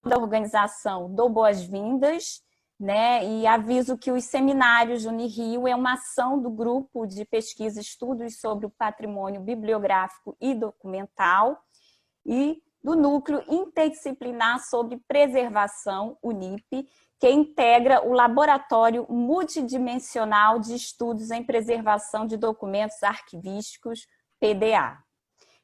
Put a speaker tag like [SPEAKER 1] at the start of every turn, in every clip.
[SPEAKER 1] da organização dou boas-vindas, né, e aviso que os seminários Unirio é uma ação do grupo de pesquisa e estudos sobre o patrimônio bibliográfico e documental e do Núcleo Interdisciplinar sobre Preservação, UNIP, que integra o Laboratório Multidimensional de Estudos em Preservação de Documentos Arquivísticos, PDA.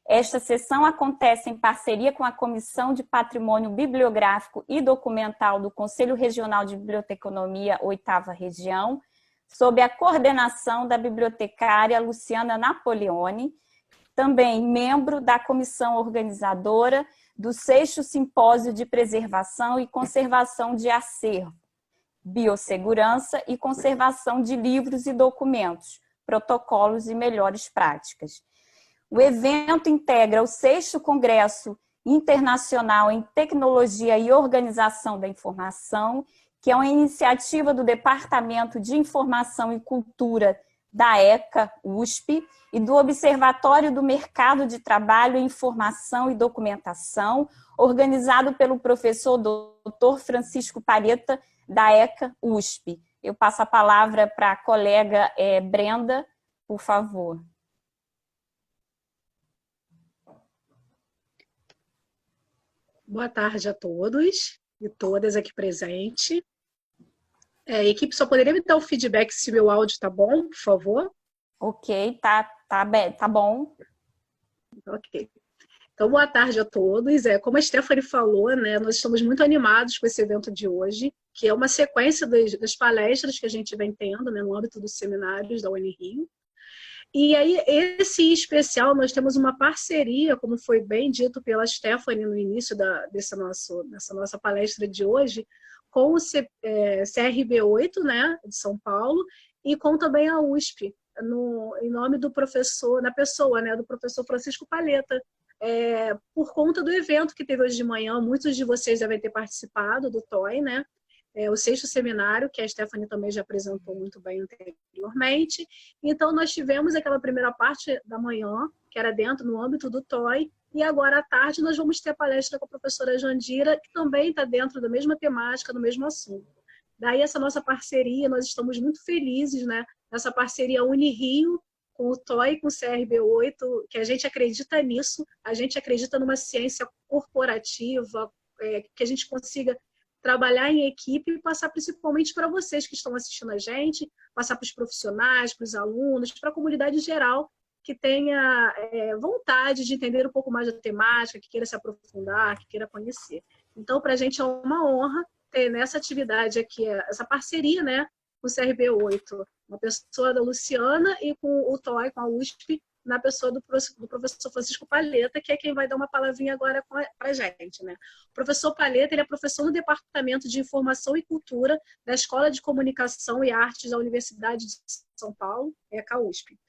[SPEAKER 1] Esta sessão acontece em parceria com a Comissão de Patrimônio Bibliográfico e Documental do Conselho Regional de Biblioteconomia, 8ª Região, sob a coordenação da bibliotecária Luciana Napoleone, também membro da comissão organizadora do 6º Simpósio de Preservação e Conservação de Acervo, Biossegurança e Conservação de Livros e Documentos, Protocolos e Melhores Práticas. O evento integra o 6º Congresso Internacional em Tecnologia e Organização da Informação, que é uma iniciativa do Departamento de Informação e Cultura da ECA, USP, e do Observatório do Mercado de Trabalho, Informação e Documentação, organizado pelo professor Dr. Francisco Palheta, da ECA, USP. Eu passo a palavra para a colega Brenda, por favor.
[SPEAKER 2] Boa tarde a todos e todas aqui presentes. Equipe, só poderia me dar o feedback se meu áudio está bom, por favor?
[SPEAKER 1] Ok, tá bom.
[SPEAKER 2] Ok. Então, boa tarde a todos. Como a Stephanie falou, né, nós estamos muito animados com esse evento de hoje, que é uma sequência das palestras que a gente vem tendo, né, no âmbito dos seminários da Unirio. E aí, esse especial, nós temos uma parceria, como foi bem dito pela Stephanie no início dessa nossa palestra de hoje, com o CRB8, né, de São Paulo, e com também a USP, em nome do professor, na pessoa, né, do professor Francisco Palheta, por conta do evento que teve hoje de manhã. Muitos de vocês devem ter participado do TOI, né, o 6º seminário, que a Stephanie também já apresentou muito bem anteriormente. Então, nós tivemos aquela primeira parte da manhã, que era no âmbito do TOI, e agora à tarde nós vamos ter a palestra com a professora Jandira, que também está dentro da mesma temática, do mesmo assunto. Daí essa nossa parceria, nós estamos muito felizes, né, nessa parceria Unirio, com o TOI, com o CRB8, que a gente acredita nisso, a gente acredita numa ciência corporativa, que a gente consiga trabalhar em equipe e passar principalmente para vocês que estão assistindo a gente, passar para os profissionais, para os alunos, para a comunidade geral, que tenha vontade de entender um pouco mais da temática, que queira se aprofundar, que queira conhecer. Então, para a gente é uma honra ter nessa atividade aqui, essa parceria, né, com o CRB8, uma pessoa da Luciana e com o TOI, com a USP, na pessoa do professor Francisco Palheta, que é quem vai dar uma palavrinha agora para a gente, né? O professor Palheta, ele é professor no Departamento de Informação e Cultura da Escola de Comunicação e Artes da Universidade de São Paulo, a USP.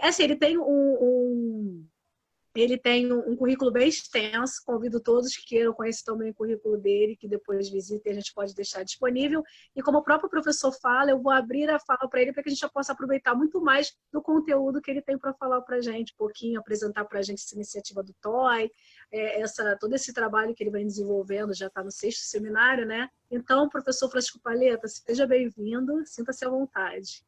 [SPEAKER 2] Assim, ele tem um currículo bem extenso, convido todos que queiram conhecer também o currículo dele, que depois visitem, a gente pode deixar disponível. E como o próprio professor fala, eu vou abrir a fala para ele para que a gente já possa aproveitar muito mais do conteúdo que ele tem para falar para a gente, um pouquinho, apresentar para a gente essa iniciativa do TOI, todo esse trabalho que ele vem desenvolvendo, já está no 6º seminário, né? Então, professor Francisco Palheta, seja bem-vindo, sinta-se à vontade.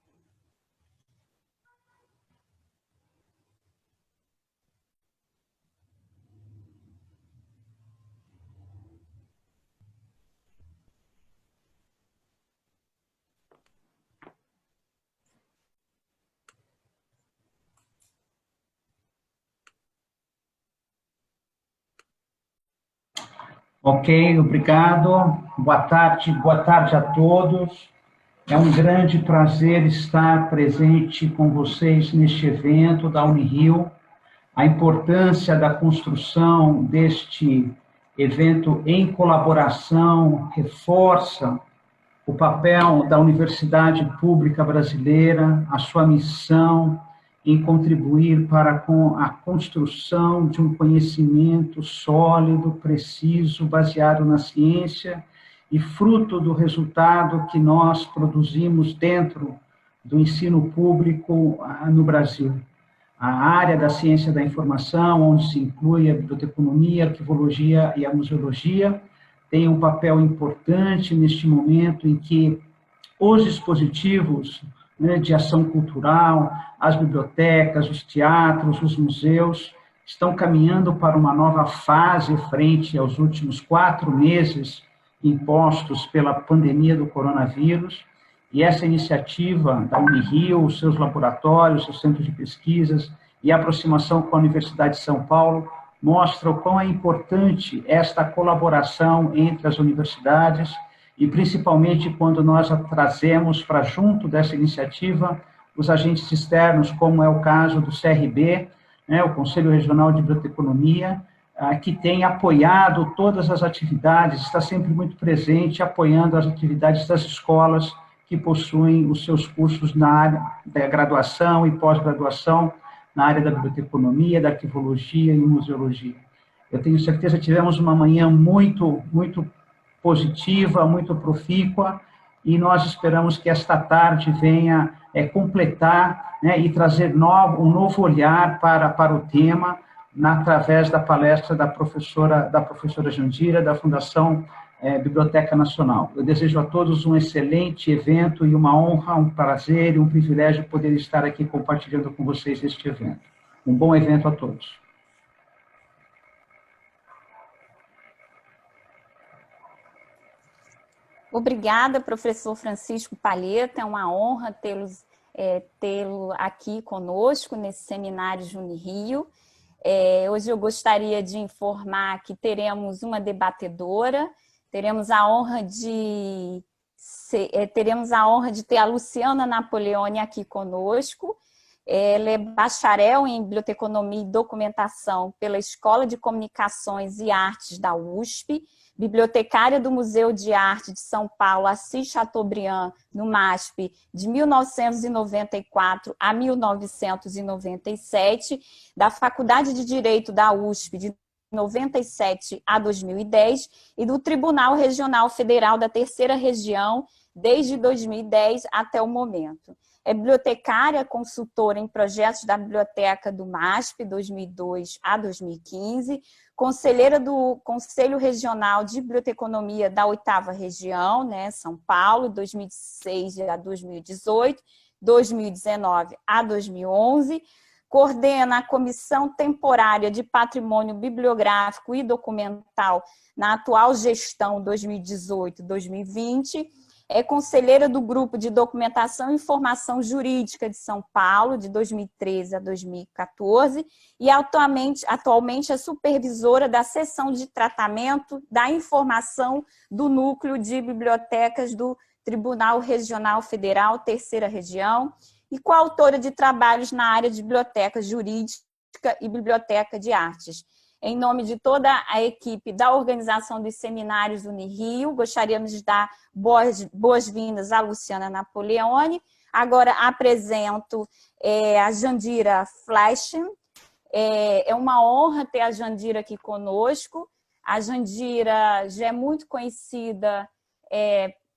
[SPEAKER 3] Ok, obrigado. Boa tarde a todos. É um grande prazer estar presente com vocês neste evento da Unirio. A importância da construção deste evento em colaboração reforça o papel da Universidade Pública Brasileira, a sua missão em contribuir para a construção de um conhecimento sólido, preciso, baseado na ciência e fruto do resultado que nós produzimos dentro do ensino público no Brasil. A área da ciência da informação, onde se inclui a biblioteconomia, a arquivologia e a museologia, tem um papel importante neste momento em que os dispositivos, né, de ação cultural, as bibliotecas, os teatros, os museus, estão caminhando para uma nova fase frente aos últimos 4 meses impostos pela pandemia do coronavírus. E essa iniciativa da Unirio, os seus laboratórios, os centros de pesquisas e a aproximação com a Universidade de São Paulo mostra o quão é importante esta colaboração entre as universidades e principalmente quando nós trazemos para junto dessa iniciativa os agentes externos, como é o caso do CRB, né, o Conselho Regional de Biblioteconomia, que tem apoiado todas as atividades, está sempre muito presente, apoiando as atividades das escolas que possuem os seus cursos na área da graduação e pós-graduação, na área da biblioteconomia, da arquivologia e museologia. Eu tenho certeza que tivemos uma manhã muito positiva, muito profícua, e nós esperamos que esta tarde venha completar, né, e trazer um novo olhar para o tema, através da palestra da professora Jandira, da Fundação Biblioteca Nacional. Eu desejo a todos um excelente evento e uma honra, um prazer e um privilégio poder estar aqui compartilhando com vocês este evento. Um bom evento a todos.
[SPEAKER 1] Obrigada, professor Francisco Palheta. É uma honra tê-lo aqui conosco nesse seminário Unirio. Hoje eu gostaria de informar que teremos uma debatedora, teremos a honra de ter a Luciana Napoleone aqui conosco. Ela é bacharel em Biblioteconomia e Documentação pela Escola de Comunicações e Artes da USP, bibliotecária do Museu de Arte de São Paulo, Assis Chateaubriand, no MASP, de 1994 a 1997, da Faculdade de Direito da USP, de 97 a 2010, e do Tribunal Regional Federal da Terceira Região, desde 2010 até o momento. É bibliotecária, consultora em projetos da Biblioteca do MASP, 2002 a 2015, conselheira do Conselho Regional de Biblioteconomia da 8ª Região, né, São Paulo, 2006 a 2018, 2019 a 2011, coordena a Comissão Temporária de Patrimônio Bibliográfico e Documental na atual gestão 2018-2020, é conselheira do Grupo de Documentação e Informação Jurídica de São Paulo, de 2013 a 2014, e atualmente é supervisora da Seção de Tratamento da Informação do Núcleo de Bibliotecas do Tribunal Regional Federal, Terceira Região, e coautora de trabalhos na área de biblioteca jurídica e biblioteca de artes. Em nome de toda a equipe da organização dos seminários Unirio, gostaríamos de dar boas-vindas à Luciana Napoleone. Agora apresento a Jandira Fleischmann. É uma honra ter a Jandira aqui conosco. A Jandira já é muito conhecida,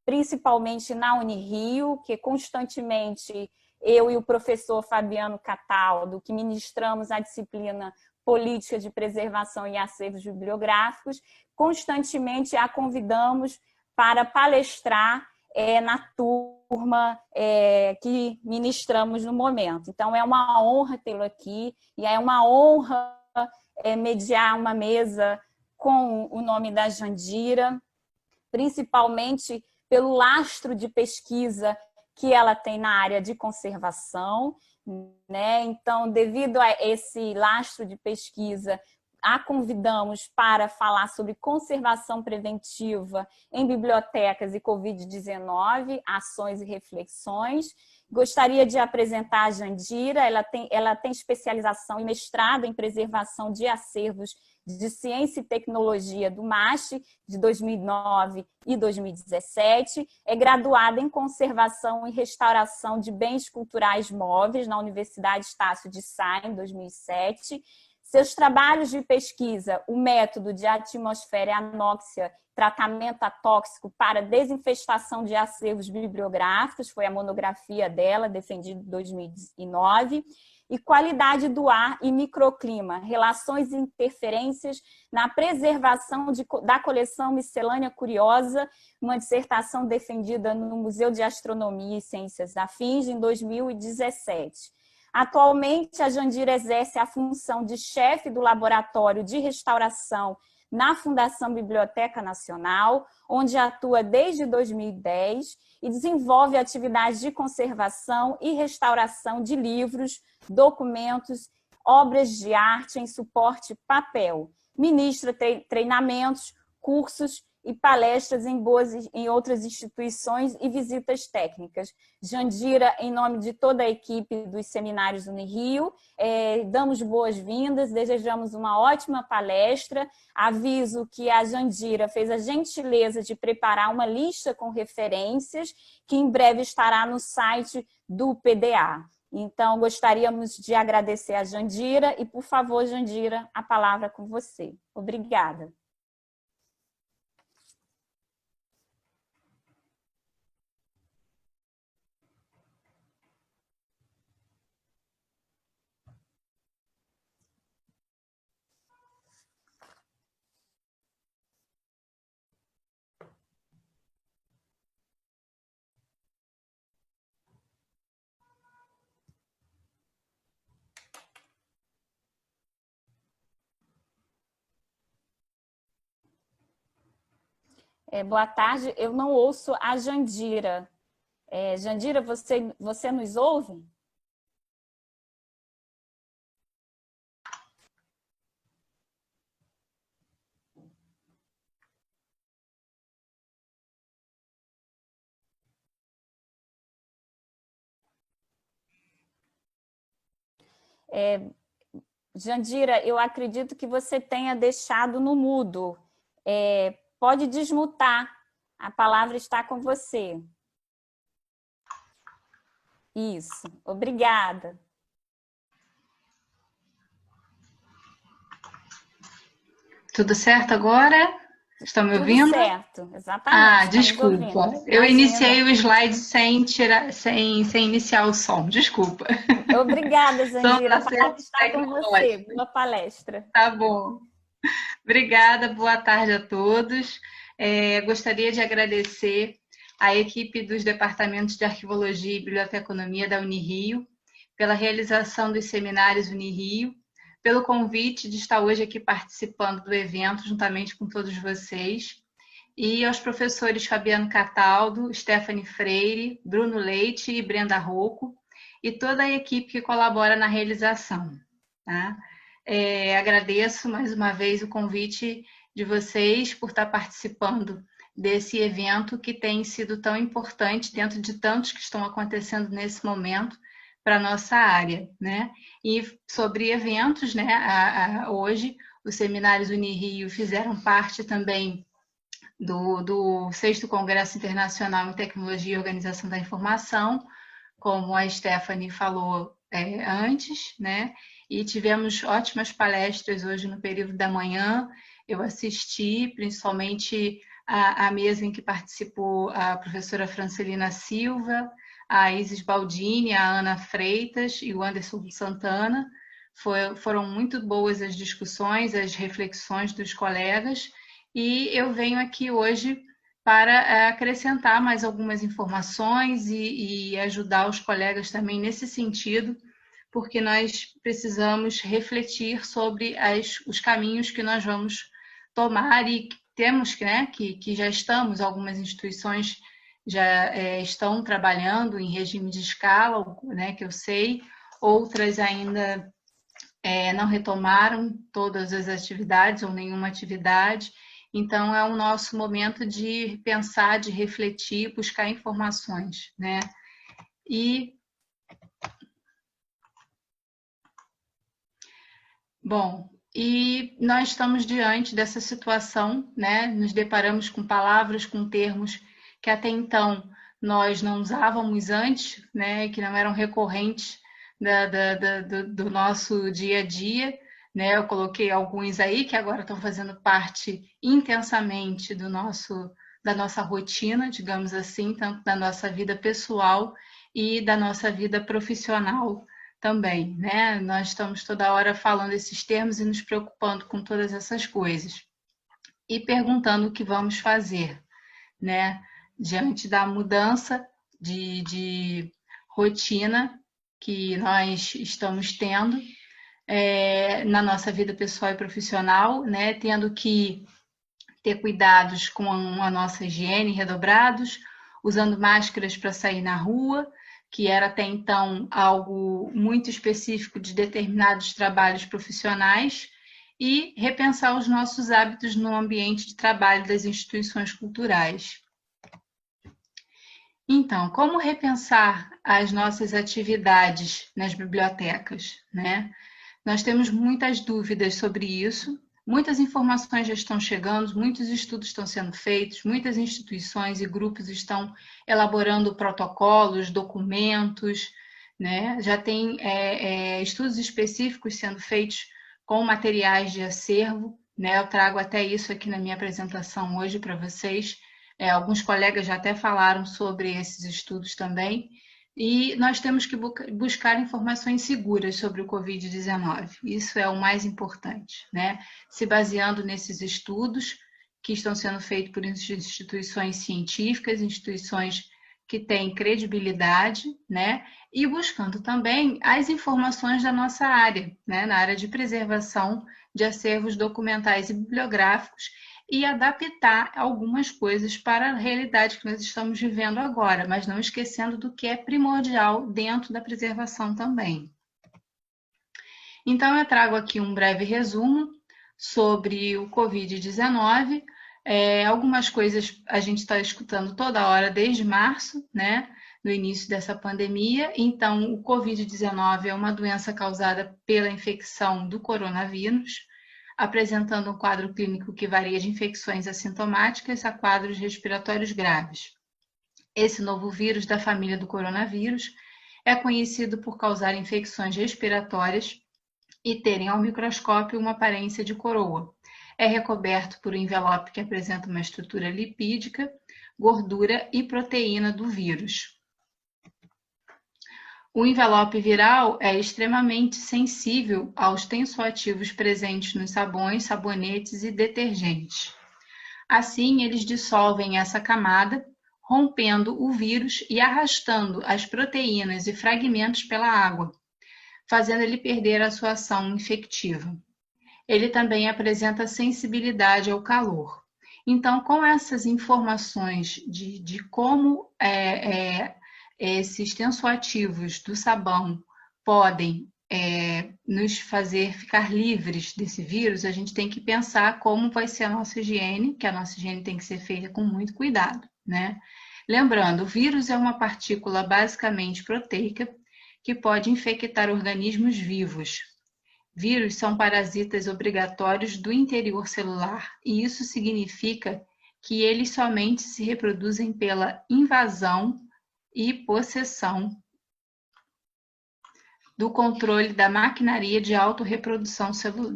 [SPEAKER 1] principalmente na Unirio, que constantemente eu e o professor Fabiano Cataldo, que ministramos a disciplina Política de Preservação e Acervos Bibliográficos, constantemente a convidamos para palestrar na turma que ministramos no momento. Então, é uma honra tê-lo aqui e é uma honra mediar uma mesa com o nome da Jandira, principalmente pelo lastro de pesquisa que ela tem na área de conservação, né? Então, devido a esse lastro de pesquisa, a convidamos para falar sobre conservação preventiva em bibliotecas e Covid-19, ações e reflexões. Gostaria de apresentar a Jandira. Ela tem especialização e mestrado em preservação de acervos de Ciência e Tecnologia do MASP, de 2009 e 2017. É graduada em Conservação e Restauração de Bens Culturais Móveis na Universidade Estácio de Sá, em 2007. Seus trabalhos de pesquisa, o método de atmosfera e anóxia, tratamento atóxico para desinfestação de acervos bibliográficos, foi a monografia dela, defendida em 2009. e qualidade do ar e microclima, relações e interferências na preservação da coleção miscelânea curiosa, uma dissertação defendida no Museu de Astronomia e Ciências da FINJ em 2017. Atualmente, a Jandira exerce a função de chefe do Laboratório de Restauração na Fundação Biblioteca Nacional, onde atua desde 2010 e desenvolve atividades de conservação e restauração de livros, documentos, obras de arte em suporte papel. Ministra treinamentos, cursos e palestras em outras instituições e visitas técnicas. Jandira, em nome de toda a equipe dos seminários Unirio, damos boas-vindas, desejamos uma ótima palestra. Aviso que a Jandira fez a gentileza de preparar uma lista com referências, que em breve estará no site do PDA. Então, gostaríamos de agradecer a Jandira e, por favor, Jandira, a palavra com você. Obrigada. Boa tarde, eu não ouço a Jandira. Jandira, você nos ouve? Jandira, eu acredito que você tenha deixado no mudo. Pode desmutar, a palavra está com você. Isso, obrigada.
[SPEAKER 4] Tudo certo agora? Estão me ouvindo?
[SPEAKER 1] Tudo certo, exatamente.
[SPEAKER 4] Desculpa. Eu iniciei o slide sem iniciar o som. Desculpa.
[SPEAKER 1] Obrigada, Jandira. A palavra está com você. Boa palestra.
[SPEAKER 4] Tá bom. Obrigada, boa tarde a todos. Gostaria de agradecer à equipe dos departamentos de Arquivologia e Biblioteconomia da Unirio pela realização dos seminários Unirio, pelo convite de estar hoje aqui participando do evento, juntamente com todos vocês, e aos professores Fabiano Cataldo, Stephanie Freire, Bruno Leite e Brenda Rocco, e toda a equipe que colabora na realização. Tá? Agradeço mais uma vez o convite de vocês por estar participando desse evento que tem sido tão importante dentro de tantos que estão acontecendo nesse momento para a nossa área, né? E sobre eventos, né? Hoje, os seminários Unirio fizeram parte também do 6º Congresso Internacional em Tecnologia e Organização da Informação, como a Stephanie falou antes, né? E tivemos ótimas palestras hoje no período da manhã. Eu assisti, principalmente, a mesa em que participou a professora Francelina Silva, a Isis Baldini, a Ana Freitas e o Anderson Santana. Foram muito boas as discussões, as reflexões dos colegas, e eu venho aqui hoje para acrescentar mais algumas informações e ajudar os colegas também nesse sentido, porque nós precisamos refletir sobre os caminhos que nós vamos tomar e temos, né, que já estamos, algumas instituições já estão trabalhando em regime de escala, né, que eu sei, outras ainda não retomaram todas as atividades ou nenhuma atividade. Então, é o nosso momento de pensar, de refletir, buscar informações, né? E nós estamos diante dessa situação, né? Nos deparamos com palavras, com termos que até então nós não usávamos antes, né? Que não eram recorrentes do nosso dia a dia, né? Eu coloquei alguns aí que agora estão fazendo parte intensamente da nossa rotina, digamos assim, tanto da nossa vida pessoal e da nossa vida profissional também, né? Nós estamos toda hora falando esses termos e nos preocupando com todas essas coisas. E perguntando o que vamos fazer, né? Diante da mudança de rotina que nós estamos tendo na nossa vida pessoal e profissional, né? Tendo que ter cuidados com a nossa higiene redobrados, usando máscaras para sair na rua, que era até então algo muito específico de determinados trabalhos profissionais, e repensar os nossos hábitos no ambiente de trabalho das instituições culturais. Então, como repensar as nossas atividades nas bibliotecas, né? Nós temos muitas dúvidas sobre isso, muitas informações já estão chegando, muitos estudos estão sendo feitos, muitas instituições e grupos estão elaborando protocolos, documentos, né? Já tem estudos específicos sendo feitos com materiais de acervo, né? Eu trago até isso aqui na minha apresentação hoje para vocês. Alguns colegas já até falaram sobre esses estudos também. E nós temos que buscar informações seguras sobre o Covid-19. Isso é o mais importante, né? Se baseando nesses estudos que estão sendo feitos por instituições científicas, instituições que têm credibilidade, né? E buscando também as informações da nossa área, né? Na área de preservação de acervos documentais e bibliográficos, e adaptar algumas coisas para a realidade que nós estamos vivendo agora, mas não esquecendo do que é primordial dentro da preservação também. Então, eu trago aqui um breve resumo sobre o Covid-19. Algumas coisas a gente está escutando toda hora desde março, né? No início dessa pandemia. Então, o Covid-19 é uma doença causada pela infecção do coronavírus, apresentando um quadro clínico que varia de infecções assintomáticas a quadros respiratórios graves. Esse novo vírus da família do coronavírus é conhecido por causar infecções respiratórias e terem ao microscópio uma aparência de coroa. É recoberto por um envelope que apresenta uma estrutura lipídica, gordura e proteína do vírus. O envelope viral é extremamente sensível aos tensoativos presentes nos sabões, sabonetes e detergentes. Assim, eles dissolvem essa camada, rompendo o vírus e arrastando as proteínas e fragmentos pela água, fazendo ele perder a sua ação infectiva. Ele também apresenta sensibilidade ao calor. Então, com essas informações de como esses tensoativos do sabão podem nos fazer ficar livres desse vírus, a gente tem que pensar como vai ser a nossa higiene, que a nossa higiene tem que ser feita com muito cuidado, né? Lembrando, o vírus é uma partícula basicamente proteica que pode infectar organismos vivos. Vírus são parasitas obrigatórios do interior celular, e isso significa que eles somente se reproduzem pela invasão e possessão do controle da maquinaria de autorreprodução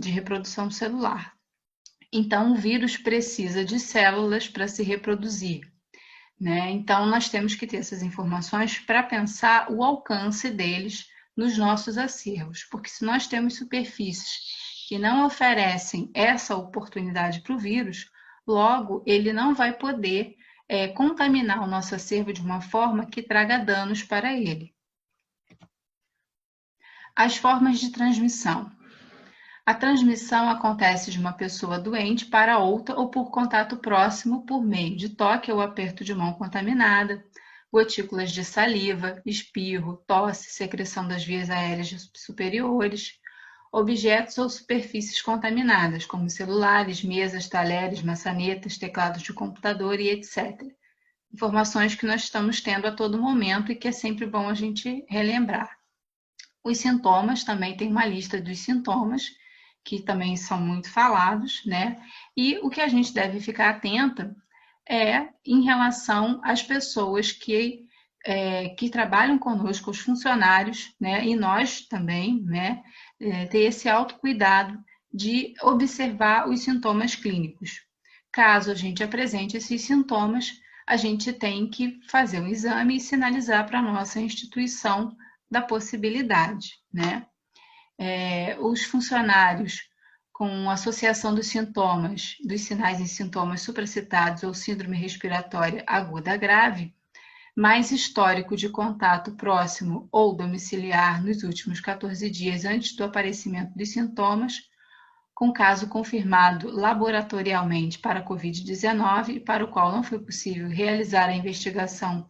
[SPEAKER 4] reprodução celular. Então, o vírus precisa de células para se reproduzir, né? Então, nós temos que ter essas informações para pensar o alcance deles nos nossos acervos, porque se nós temos superfícies que não oferecem essa oportunidade para o vírus, logo ele não vai poder contaminar o nosso acervo de uma forma que traga danos para ele. As formas de transmissão. A transmissão acontece de uma pessoa doente para outra ou por contato próximo por meio de toque ou aperto de mão contaminada, gotículas de saliva, espirro, tosse, secreção das vias aéreas superiores, objetos ou superfícies contaminadas, como celulares, mesas, talheres, maçanetas, teclados de computador e etc. Informações que nós estamos tendo a todo momento e que é sempre bom a gente relembrar. Os sintomas, também tem uma lista dos sintomas, que também são muito falados, né? E o que a gente deve ficar atenta é em relação às pessoas que trabalham conosco, os funcionários, né? E nós também, né? Ter esse autocuidado de observar os sintomas clínicos. Caso a gente apresente esses sintomas, a gente tem que fazer um exame e sinalizar para a nossa instituição da possibilidade, né? Os funcionários com associação dos sintomas, dos sinais e sintomas supracitados ou síndrome respiratória aguda grave, mais histórico de contato próximo ou domiciliar nos últimos 14 dias antes do aparecimento dos sintomas, com caso confirmado laboratorialmente para a Covid-19 e para o qual não foi possível realizar a investigação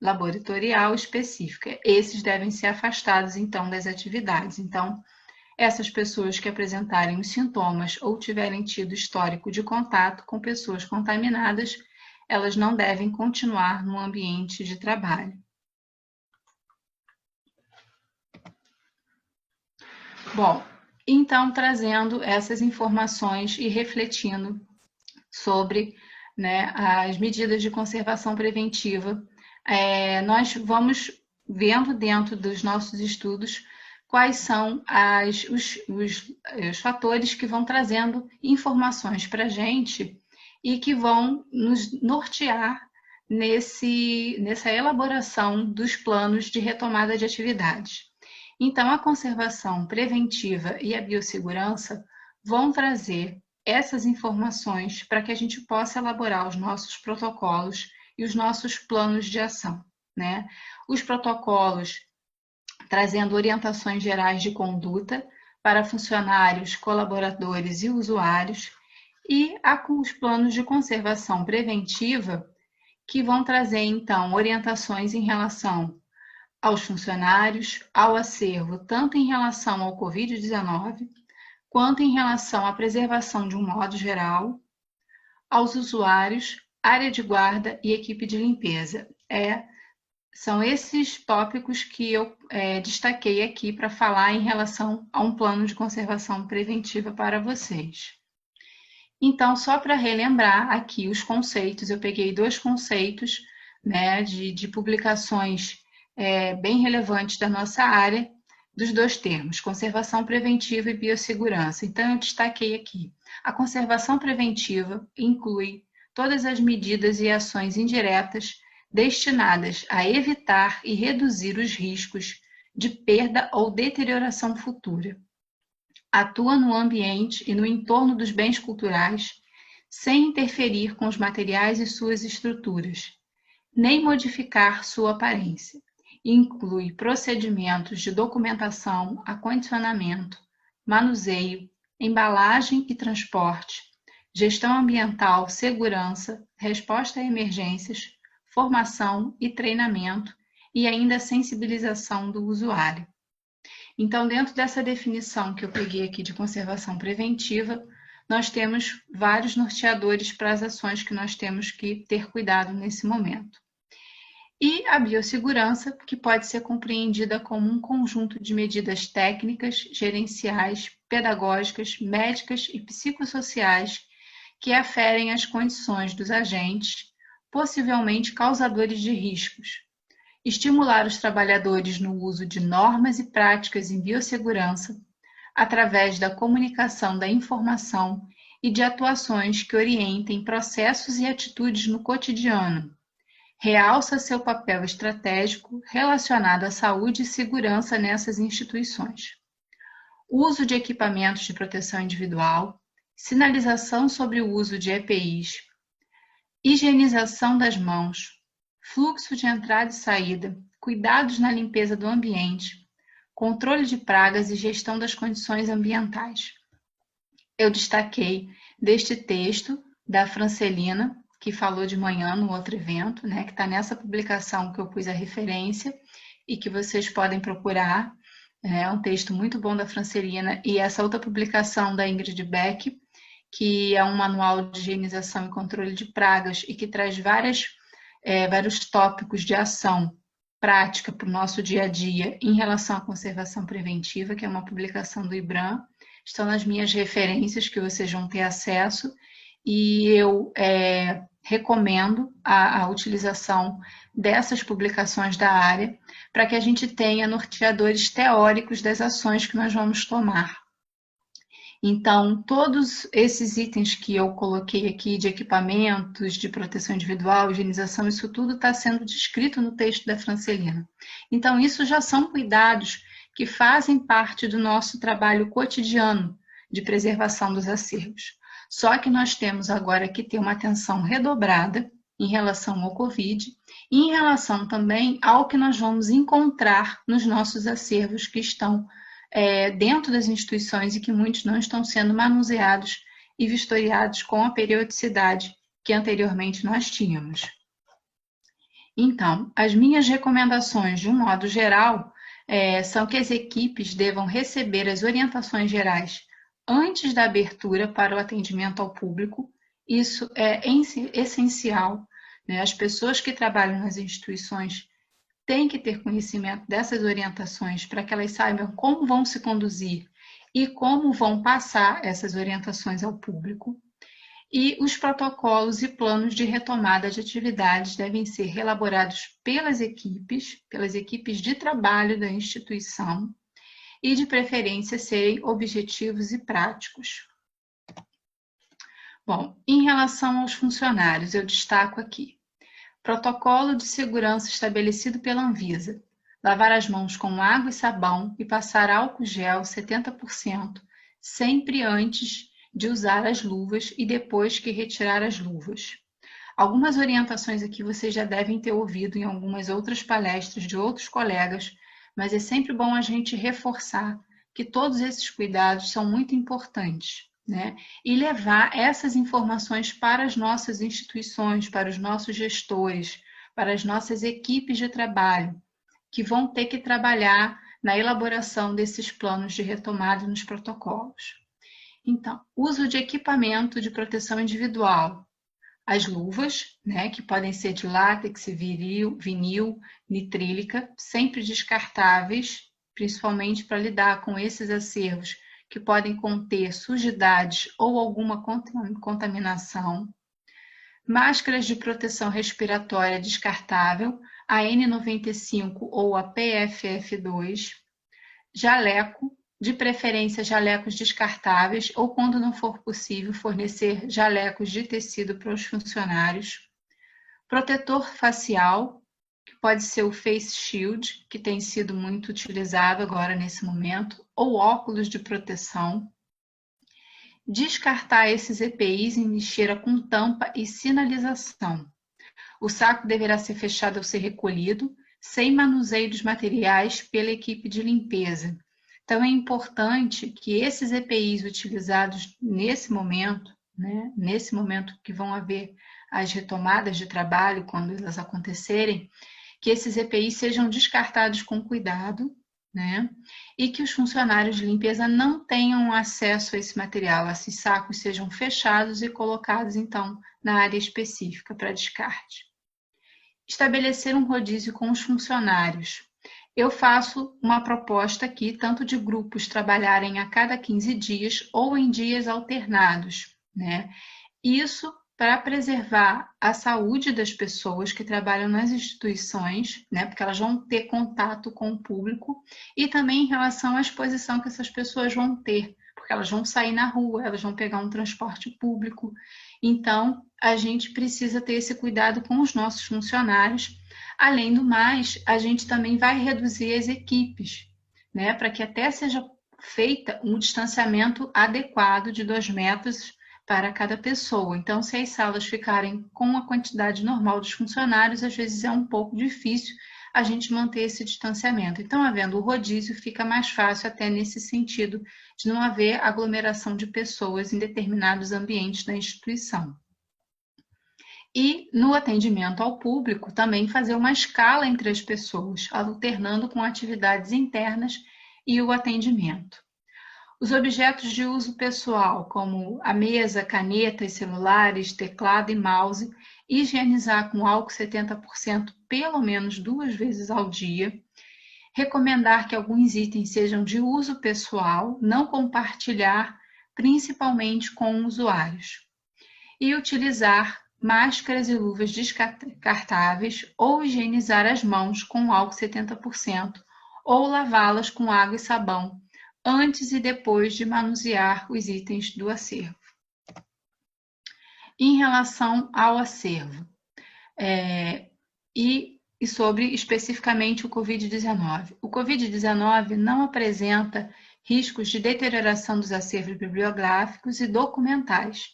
[SPEAKER 4] laboratorial específica. Esses devem ser afastados, então, das atividades. Então, essas pessoas que apresentarem os sintomas ou tiverem tido histórico de contato com pessoas contaminadas, elas não devem continuar no ambiente de trabalho. Bom, então, trazendo essas informações e refletindo sobre, né, as medidas de conservação preventiva, nós vamos vendo dentro dos nossos estudos quais são os fatores que vão trazendo informações para a gente e que vão nos nortear nessa elaboração dos planos de retomada de atividades. Então, a conservação preventiva e a biossegurança vão trazer essas informações para que a gente possa elaborar os nossos protocolos e os nossos planos de ação, né? Os protocolos trazendo orientações gerais de conduta para funcionários, colaboradores e usuários, e com os planos de conservação preventiva, que vão trazer, então, orientações em relação aos funcionários, ao acervo, tanto em relação ao Covid-19, quanto em relação à preservação de um modo geral, aos usuários, área de guarda e equipe de limpeza. São esses tópicos que eu destaquei aqui para falar em relação a um plano de conservação preventiva para vocês. Então, só para relembrar aqui os conceitos, eu peguei 2 conceitos, né, de publicações bem relevantes da nossa área, dos 2 termos, conservação preventiva e biossegurança. Então, eu destaquei aqui. A conservação preventiva inclui todas as medidas e ações indiretas destinadas a evitar e reduzir os riscos de perda ou deterioração futura. Atua no ambiente e no entorno dos bens culturais, sem interferir com os materiais e suas estruturas, nem modificar sua aparência. Inclui procedimentos de documentação, acondicionamento, manuseio, embalagem e transporte, gestão ambiental, segurança, resposta a emergências, formação e treinamento e ainda sensibilização do usuário. Então, dentro dessa definição que eu peguei aqui de conservação preventiva, nós temos vários norteadores para as ações que nós temos que ter cuidado nesse momento. E a biossegurança, que pode ser compreendida como um conjunto de medidas técnicas, gerenciais, pedagógicas, médicas e psicossociais que aferem as condições dos agentes, possivelmente causadores de riscos. Estimular os trabalhadores no uso de normas e práticas em biossegurança, através da comunicação da informação e de atuações que orientem processos e atitudes no cotidiano. Realça seu papel estratégico relacionado à saúde e segurança nessas instituições. Uso de equipamentos de proteção individual, sinalização sobre o uso de EPIs, higienização das mãos, fluxo de entrada e saída, cuidados na limpeza do ambiente, controle de pragas e gestão das condições ambientais. Eu destaquei deste texto da Francelina, que falou de manhã no outro evento, né, que está nessa publicação que eu pus a referência e que vocês podem procurar. É um texto muito bom da Francelina, e essa outra publicação da Ingrid Beck, que é um manual de higienização e controle de pragas e que traz vários tópicos de ação prática para o nosso dia a dia em relação à conservação preventiva, que é uma publicação do IBRAM. Estão nas minhas referências que vocês vão ter acesso, e eu recomendo a utilização dessas publicações da área para que a gente tenha norteadores teóricos das ações que nós vamos tomar. Então, todos esses itens que eu coloquei aqui de equipamentos, de proteção individual, higienização, isso tudo está sendo descrito no texto da Francelina. Então, isso já são cuidados que fazem parte do nosso trabalho cotidiano de preservação dos acervos. Só que nós temos agora que ter uma atenção redobrada em relação ao Covid e em relação também ao que nós vamos encontrar nos nossos acervos que estão dentro das instituições e que muitos não estão sendo manuseados e vistoriados com a periodicidade que anteriormente nós tínhamos. Então, as minhas recomendações, de um modo geral, são que as equipes devam receber as orientações gerais antes da abertura para o atendimento ao público. Isso é essencial, né? As pessoas que trabalham nas instituições têm que ter conhecimento dessas orientações para que elas saibam como vão se conduzir e como vão passar essas orientações ao público. E os protocolos e planos de retomada de atividades devem ser elaborados pelas equipes de trabalho da instituição e, de preferência, serem objetivos e práticos. Bom, em relação aos funcionários, eu destaco aqui: protocolo de segurança estabelecido pela Anvisa. Lavar as mãos com água e sabão e passar álcool gel 70%, sempre antes de usar as luvas e depois que retirar as luvas. Algumas orientações aqui vocês já devem ter ouvido em algumas outras palestras de outros colegas, mas é sempre bom a gente reforçar que todos esses cuidados são muito importantes, né? E levar essas informações para as nossas instituições, para os nossos gestores, para as nossas equipes de trabalho, que vão ter que trabalhar na elaboração desses planos de retomada nos protocolos. Então, uso de equipamento de proteção individual. As luvas, né, que podem ser de látex, vinil, nitrílica, sempre descartáveis, principalmente para lidar com esses acervos que podem conter sujidades ou alguma contaminação. Máscaras de proteção respiratória descartável, a N95 ou a PFF2. Jaleco, de preferência jalecos descartáveis ou, quando não for possível, fornecer jalecos de tecido para os funcionários. Protetor facial, que pode ser o Face Shield, que tem sido muito utilizado agora nesse momento, ou óculos de proteção. Descartar esses EPIs em lixeira com tampa e sinalização. O saco deverá ser fechado ao ser recolhido, sem manuseio dos materiais pela equipe de limpeza. Então, é importante que esses EPIs utilizados nesse momento, né, nesse momento que vão haver as retomadas de trabalho, quando elas acontecerem, que esses EPIs sejam descartados com cuidado, né, e que os funcionários de limpeza não tenham acesso a esse material. Esses sacos sejam fechados e colocados, então, na área específica para descarte. Estabelecer um rodízio com os funcionários. Eu faço uma proposta aqui, tanto de grupos trabalharem a cada 15 dias ou em dias alternados, né? Isso para preservar a saúde das pessoas que trabalham nas instituições, né? Porque elas vão ter contato com o público, e também em relação à exposição que essas pessoas vão ter, porque elas vão sair na rua, elas vão pegar um transporte público. Então, a gente precisa ter esse cuidado com os nossos funcionários. Além do mais, a gente também vai reduzir as equipes, né, para que até seja feita um distanciamento adequado de 2 metros para cada pessoa. Então, se as salas ficarem com a quantidade normal dos funcionários, às vezes é um pouco difícil a gente manter esse distanciamento. Então, havendo o rodízio, fica mais fácil até nesse sentido de não haver aglomeração de pessoas em determinados ambientes da instituição. E no atendimento ao público, também fazer uma escala entre as pessoas, alternando com atividades internas e o atendimento. Os objetos de uso pessoal, como a mesa, canetas, celulares, teclado e mouse, higienizar com álcool 70% pelo menos 2 vezes ao dia. Recomendar que alguns itens sejam de uso pessoal, não compartilhar, principalmente com usuários. E utilizar máscaras e luvas descartáveis ou higienizar as mãos com álcool 70% ou lavá-las com água e sabão antes e depois de manusear os itens do acervo. Em relação ao acervo, e sobre especificamente o Covid-19. O Covid-19 não apresenta riscos de deterioração dos acervos bibliográficos e documentais.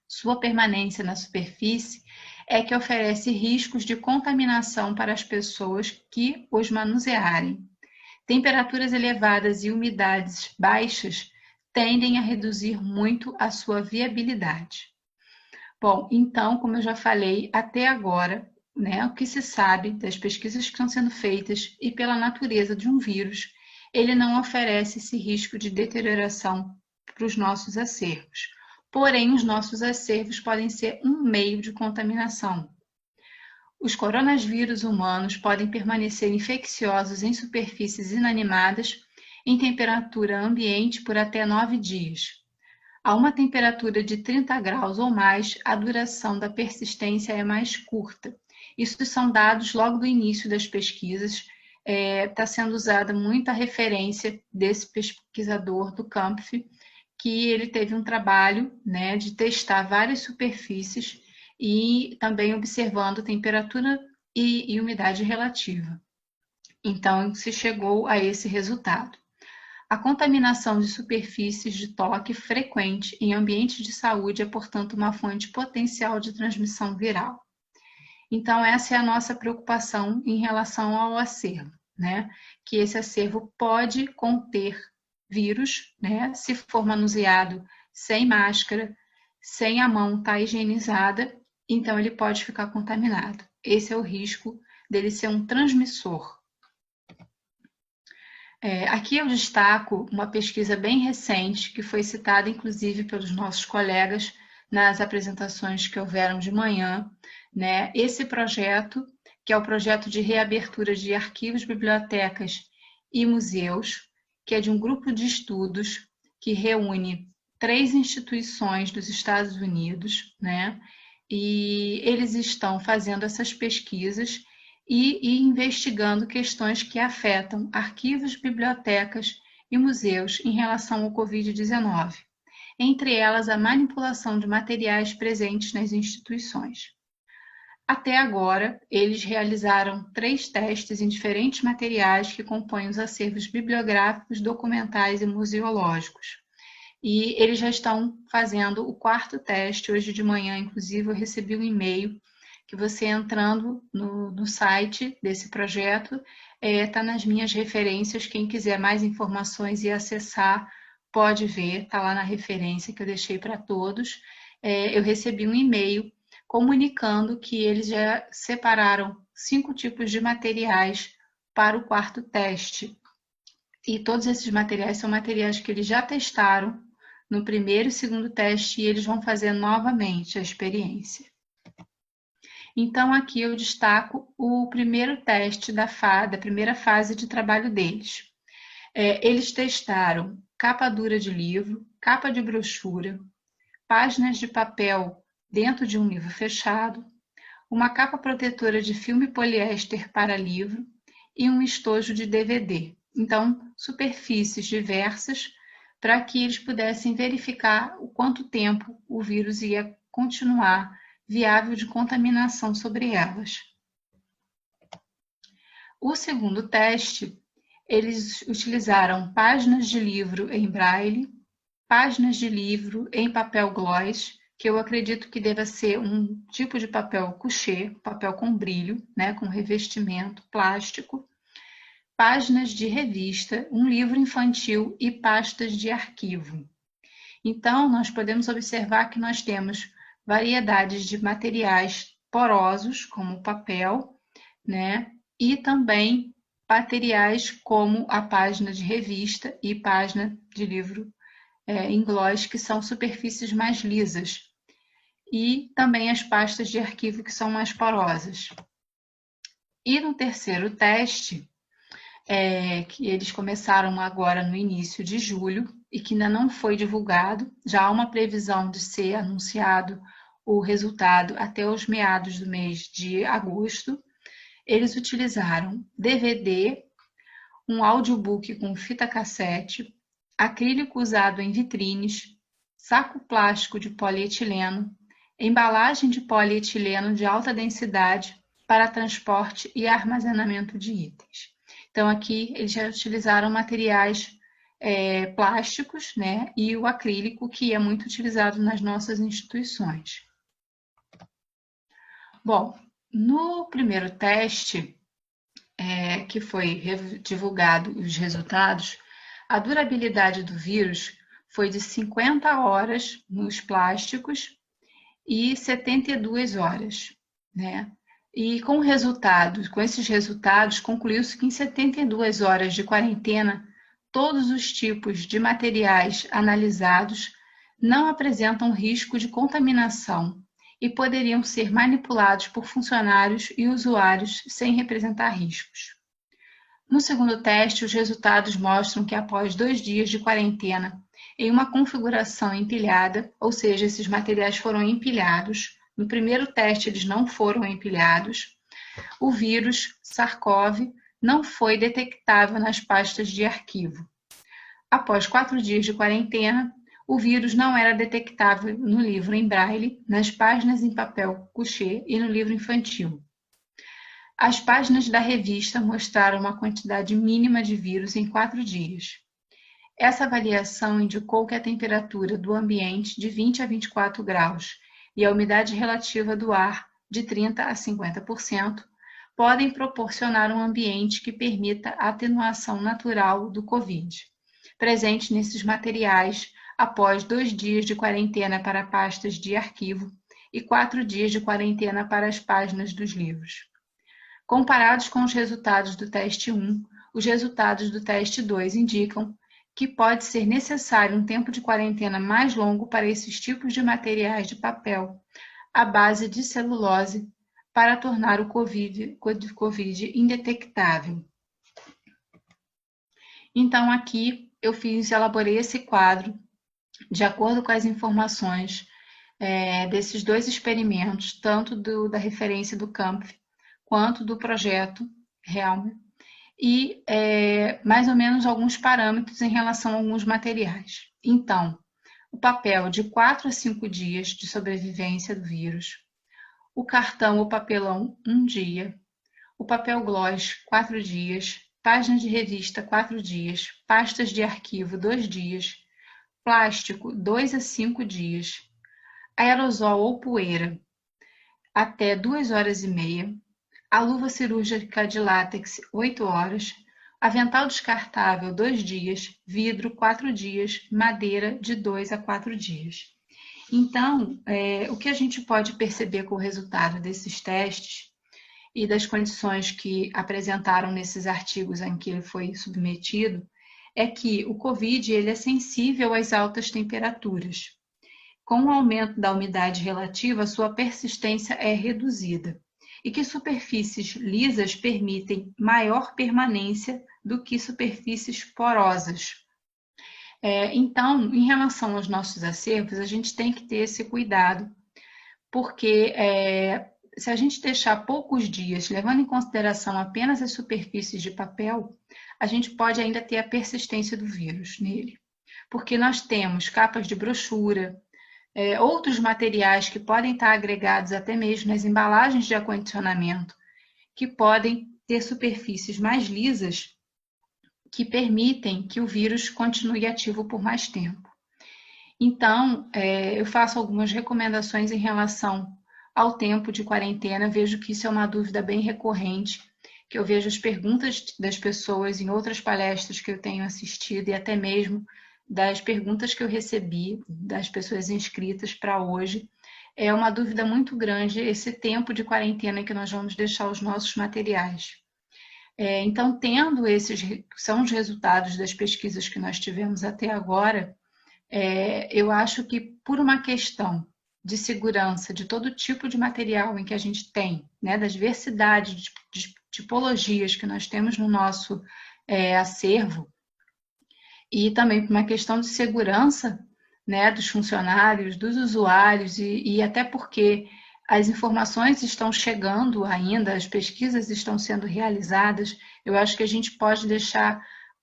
[SPEAKER 4] Sua permanência na superfície é que oferece riscos de contaminação para as pessoas que os manusearem. Temperaturas elevadas e umidades baixas tendem a reduzir muito a sua viabilidade. Bom, então, como eu já falei até agora, o que se sabe das pesquisas que estão sendo feitas e pela natureza de um vírus, ele não oferece esse risco de deterioração para os nossos acervos. Porém, os nossos acervos podem ser um meio de contaminação. Os coronavírus humanos podem permanecer infecciosos em superfícies inanimadas em temperatura ambiente por até 9 dias. A uma temperatura de 30 graus ou mais, a duração da persistência é mais curta. Isso são dados logo do início das pesquisas. Está sendo usada muita referência desse pesquisador do CAMPF, que ele teve um trabalho de testar várias superfícies e também observando temperatura e umidade relativa. Então, se chegou a esse resultado. A contaminação de superfícies de toque frequente em ambientes de saúde é, portanto, uma fonte potencial de transmissão viral. Então, essa é a nossa preocupação em relação ao acervo, que esse acervo pode conter vírus, se for manuseado sem máscara, sem a mão estar higienizada, então ele pode ficar contaminado. Esse é o risco dele ser um transmissor. Aqui eu destaco uma pesquisa bem recente, que foi citada inclusive pelos nossos colegas nas apresentações que houveram de manhã. Esse projeto, que é o projeto de reabertura de arquivos, bibliotecas e museus, que é de um grupo de estudos que reúne 3 instituições dos Estados Unidos, e eles estão fazendo essas pesquisas e investigando questões que afetam arquivos, bibliotecas e museus em relação ao Covid-19, entre elas a manipulação de materiais presentes nas instituições. Até agora, eles realizaram 3 testes em diferentes materiais que compõem os acervos bibliográficos, documentais e museológicos. E eles já estão fazendo o 4º teste. Hoje de manhã, inclusive, eu recebi um e-mail que você entrando no site desse projeto, está nas minhas referências. Quem quiser mais informações e acessar, pode ver, está lá na referência que eu deixei para todos. Eu recebi um e-mail comunicando que eles já separaram 5 tipos de materiais para o 4º teste. E todos esses materiais são materiais que eles já testaram no 1º e 2º teste, e eles vão fazer novamente a experiência. Então, aqui eu destaco o 1º teste da primeira fase de trabalho deles. Eles testaram capa dura de livro, capa de brochura, páginas de papel dentro de um livro fechado, uma capa protetora de filme poliéster para livro e um estojo de DVD. Então, superfícies diversas para que eles pudessem verificar o quanto tempo o vírus ia continuar viável de contaminação sobre elas. O 2º teste, eles utilizaram páginas de livro em braille, páginas de livro em papel gloss, que eu acredito que deva ser um tipo de papel couché, papel com brilho, com revestimento plástico, páginas de revista, um livro infantil e pastas de arquivo. Então, nós podemos observar que nós temos variedades de materiais porosos, como papel, e também materiais como a página de revista e página de livro em gloss, que são superfícies mais lisas, e também as pastas de arquivo, que são mais porosas. E no 3º teste, que eles começaram agora no início de julho e que ainda não foi divulgado, já há uma previsão de ser anunciado o resultado até os meados do mês de agosto. Eles utilizaram DVD, um audiobook com fita cassete, acrílico usado em vitrines, saco plástico de polietileno, embalagem de polietileno de alta densidade para transporte e armazenamento de itens. Então, aqui eles já utilizaram materiais plásticos, né, e o acrílico, que é muito utilizado nas nossas instituições. Bom, no primeiro teste, que foi divulgado os resultados, a durabilidade do vírus foi de 50 horas nos plásticos e 72 horas, né? E com esses resultados, concluiu-se que em 72 horas de quarentena, todos os tipos de materiais analisados não apresentam risco de contaminação e poderiam ser manipulados por funcionários e usuários sem representar riscos. No segundo teste, os resultados mostram que após 2 dias de quarentena, em uma configuração empilhada, ou seja, esses materiais foram empilhados, no primeiro teste eles não foram empilhados, o vírus SARS-CoV não foi detectável nas pastas de arquivo. Após 4 dias de quarentena, o vírus não era detectável no livro em braille, nas páginas em papel couché e no livro infantil. As páginas da revista mostraram uma quantidade mínima de vírus em 4 dias. Essa avaliação indicou que a temperatura do ambiente de 20 a 24 graus e a umidade relativa do ar de 30 a 50% podem proporcionar um ambiente que permita a atenuação natural do COVID, presente nesses materiais após 2 dias de quarentena para pastas de arquivo e 4 dias de quarentena para as páginas dos livros. Comparados com os resultados do teste 1, os resultados do teste 2 indicam que pode ser necessário um tempo de quarentena mais longo para esses tipos de materiais de papel à base de celulose para tornar o COVID indetectável. Então, aqui eu elaborei esse quadro de acordo com as informações desses 2 experimentos, tanto da referência do CAMP quanto do projeto Helm, e mais ou menos alguns parâmetros em relação a alguns materiais. Então, o papel de 4 a 5 dias de sobrevivência do vírus, o cartão ou papelão 1 dia, o papel gloss 4 dias, páginas de revista 4 dias, pastas de arquivo 2 dias, plástico 2 a 5 dias, aerosol ou poeira até 2 horas e meia, a luva cirúrgica de látex 8 horas, avental descartável 2 dias, vidro 4 dias, madeira de 2 a 4 dias. Então, o que a gente pode perceber com o resultado desses testes e das condições que apresentaram nesses artigos em que ele foi submetido, é que o COVID ele é sensível às altas temperaturas. Com o aumento da umidade relativa, sua persistência é reduzida e que superfícies lisas permitem maior permanência do que superfícies porosas. Então, em relação aos nossos acervos, a gente tem que ter esse cuidado, porque se a gente deixar poucos dias, levando em consideração apenas as superfícies de papel, a gente pode ainda ter a persistência do vírus nele. Porque nós temos capas de brochura, outros materiais que podem estar agregados até mesmo nas embalagens de acondicionamento, que podem ter superfícies mais lisas, que permitem que o vírus continue ativo por mais tempo. Então, eu faço algumas recomendações em relação ao tempo de quarentena. Vejo que isso é uma dúvida bem recorrente, que eu vejo as perguntas das pessoas em outras palestras que eu tenho assistido e até mesmo das perguntas que eu recebi das pessoas inscritas para hoje. É uma dúvida muito grande esse tempo de quarentena que nós vamos deixar os nossos materiais. Então, tendo esses, são os resultados das pesquisas que nós tivemos até agora, eu acho que por uma questão de segurança de todo tipo de material em que a gente tem, né, da diversidade de tipologias que nós temos no nosso acervo, e também por uma questão de segurança, né, dos funcionários, dos usuários, e até porque as informações estão chegando ainda, as pesquisas estão sendo realizadas, eu acho que a gente pode deixar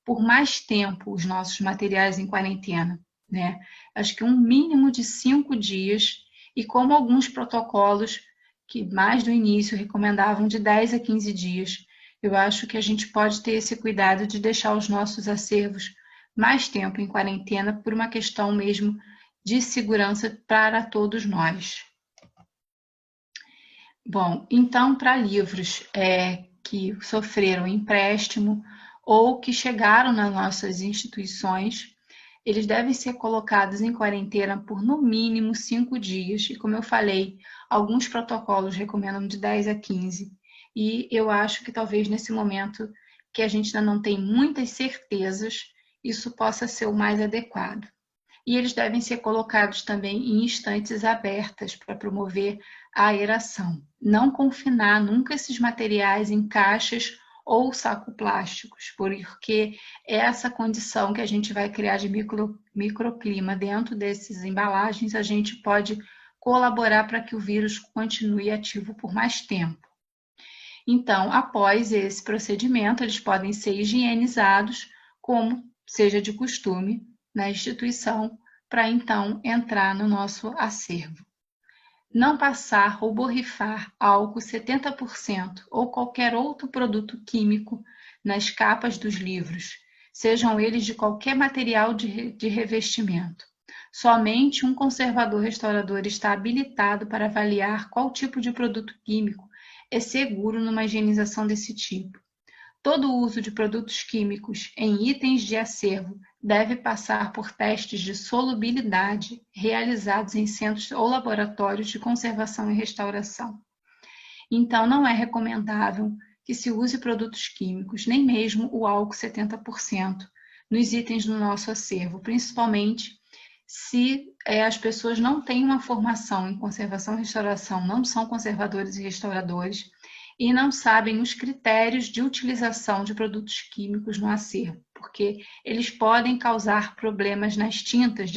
[SPEAKER 4] por mais tempo os nossos materiais em quarentena, né? Acho que um mínimo de 5 dias, e como alguns protocolos que mais do início recomendavam de 10 a 15 dias, eu acho que a gente pode ter esse cuidado de deixar os nossos acervos mais tempo em quarentena por uma questão mesmo de segurança para todos nós. Bom, então, para livros que sofreram empréstimo ou que chegaram nas nossas instituições, eles devem ser colocados em quarentena por no mínimo 5 dias. E como eu falei, alguns protocolos recomendam de 10 a 15. E eu acho que talvez nesse momento que a gente ainda não tem muitas certezas, isso possa ser o mais adequado. E eles devem ser colocados também em estantes abertas para promover a aeração. Não confinar nunca esses materiais em caixas ou saco plásticos, porque essa condição que a gente vai criar de microclima dentro dessas embalagens, a gente pode colaborar para que o vírus continue ativo por mais tempo. Então, após esse procedimento, eles podem ser higienizados, como seja de costume, na instituição, para então entrar no nosso acervo. Não passar ou borrifar álcool 70% ou qualquer outro produto químico nas capas dos livros, sejam eles de qualquer material de revestimento. Somente um conservador restaurador está habilitado para avaliar qual tipo de produto químico é seguro numa higienização desse tipo. Todo o uso de produtos químicos em itens de acervo deve passar por testes de solubilidade realizados em centros ou laboratórios de conservação e restauração. Então, não é recomendável que se use produtos químicos, nem mesmo o álcool 70%, nos itens do nosso acervo, principalmente se as pessoas não têm uma formação em conservação e restauração, não são conservadores e restauradores, e não sabem os critérios de utilização de produtos químicos no acervo, porque eles podem causar problemas nas tintas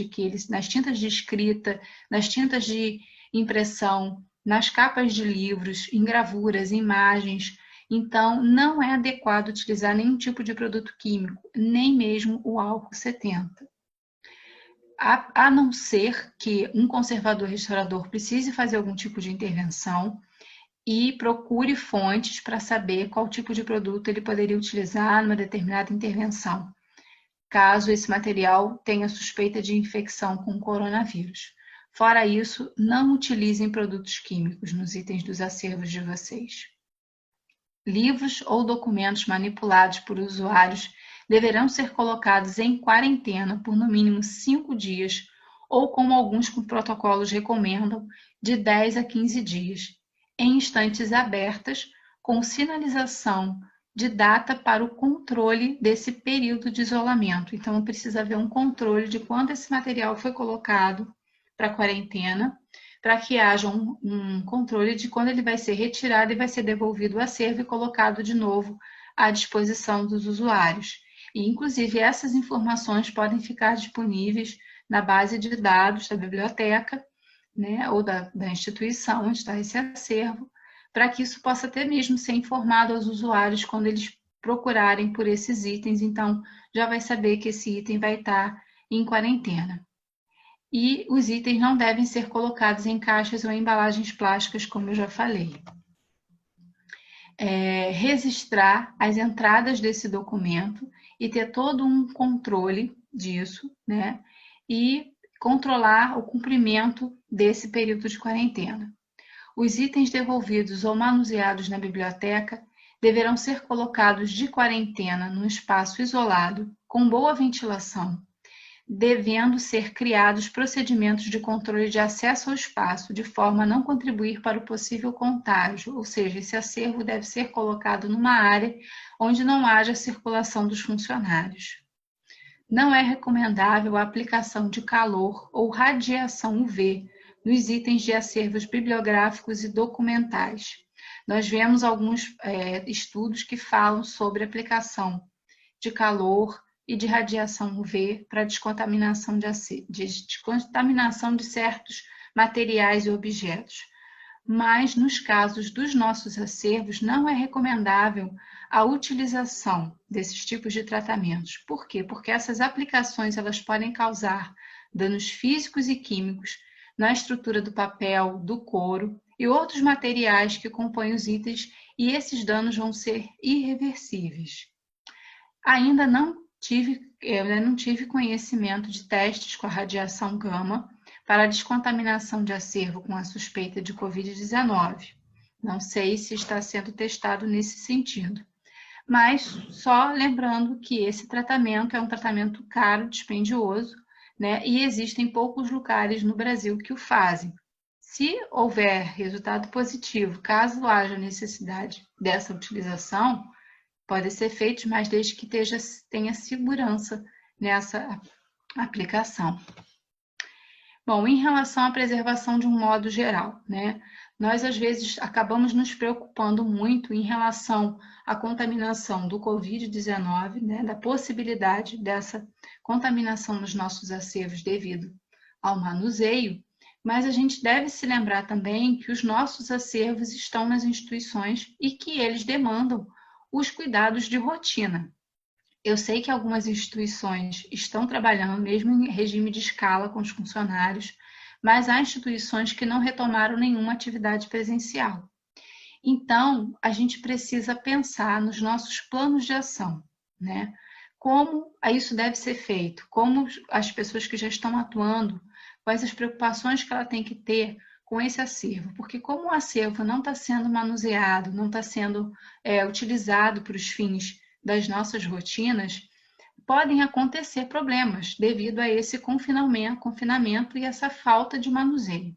[SPEAKER 4] nas tintas de escrita, nas tintas de impressão, nas capas de livros, em gravuras, imagens. Então, não é adequado utilizar nenhum tipo de produto químico, nem mesmo o álcool 70%. A não ser que um conservador restaurador precise fazer algum tipo de intervenção, e procure fontes para saber qual tipo de produto ele poderia utilizar numa determinada intervenção, caso esse material tenha suspeita de infecção com coronavírus. Fora isso, não utilizem produtos químicos nos itens dos acervos de vocês. Livros ou documentos manipulados por usuários deverão ser colocados em quarentena por no mínimo 5 dias, ou como alguns protocolos recomendam, de 10 a 15 dias, em estantes abertas, com sinalização de data para o controle desse período de isolamento. Então, precisa haver um controle de quando esse material foi colocado para a quarentena, para que haja um controle de quando ele vai ser retirado e vai ser devolvido ao acervo e colocado de novo à disposição dos usuários. E, inclusive, essas informações podem ficar disponíveis na base de dados da biblioteca, né, ou da instituição onde está esse acervo, para que isso possa até mesmo ser informado aos usuários quando eles procurarem por esses itens. Então, já vai saber que esse item vai estar em quarentena. E os itens não devem ser colocados em caixas ou embalagens plásticas, como eu já falei. Registrar as entradas desse documento e ter todo um controle disso, né? E controlar o cumprimento desse período de quarentena. Os itens devolvidos ou manuseados na biblioteca deverão ser colocados de quarentena num espaço isolado, com boa ventilação, devendo ser criados procedimentos de controle de acesso ao espaço, de forma a não contribuir para o possível contágio, ou seja, esse acervo deve ser colocado numa área onde não haja circulação dos funcionários. Não é recomendável a aplicação de calor ou radiação UV nos itens de acervos bibliográficos e documentais. Nós vemos alguns estudos que falam sobre a aplicação de calor e de radiação UV para descontaminação de certos materiais e objetos. mas nos casos dos nossos acervos não é recomendável a utilização desses tipos de tratamentos. Por quê? Porque essas aplicações elas podem causar danos físicos e químicos na estrutura do papel, do couro e outros materiais que compõem os itens, e esses danos vão ser irreversíveis. Ainda não tive conhecimento de testes com a radiação gama para a descontaminação de acervo com a suspeita de Covid-19. Não sei se está sendo testado nesse sentido. Mas só lembrando que esse tratamento é um tratamento caro, dispendioso, né? E existem poucos lugares no Brasil que o fazem. Se houver resultado positivo, caso haja necessidade dessa utilização, pode ser feito, mas desde que tenha segurança nessa aplicação. Bom, em relação à preservação de um modo geral, né? Nós às vezes acabamos nos preocupando muito em relação à contaminação do Covid-19, né? Da possibilidade dessa contaminação nos nossos acervos devido ao manuseio, mas a gente deve se lembrar também que os nossos acervos estão nas instituições e que eles demandam os cuidados de rotina. Eu sei que algumas instituições estão trabalhando mesmo em regime de escala com os funcionários, mas há instituições que não retomaram nenhuma atividade presencial. Então, a gente precisa pensar nos nossos planos de ação, né? Como isso deve ser feito, como as pessoas que já estão atuando, quais as preocupações que ela tem que ter com esse acervo, porque como o acervo não está sendo manuseado, não está sendo utilizado para os fins das nossas rotinas, podem acontecer problemas devido a esse confinamento e essa falta de manuseio.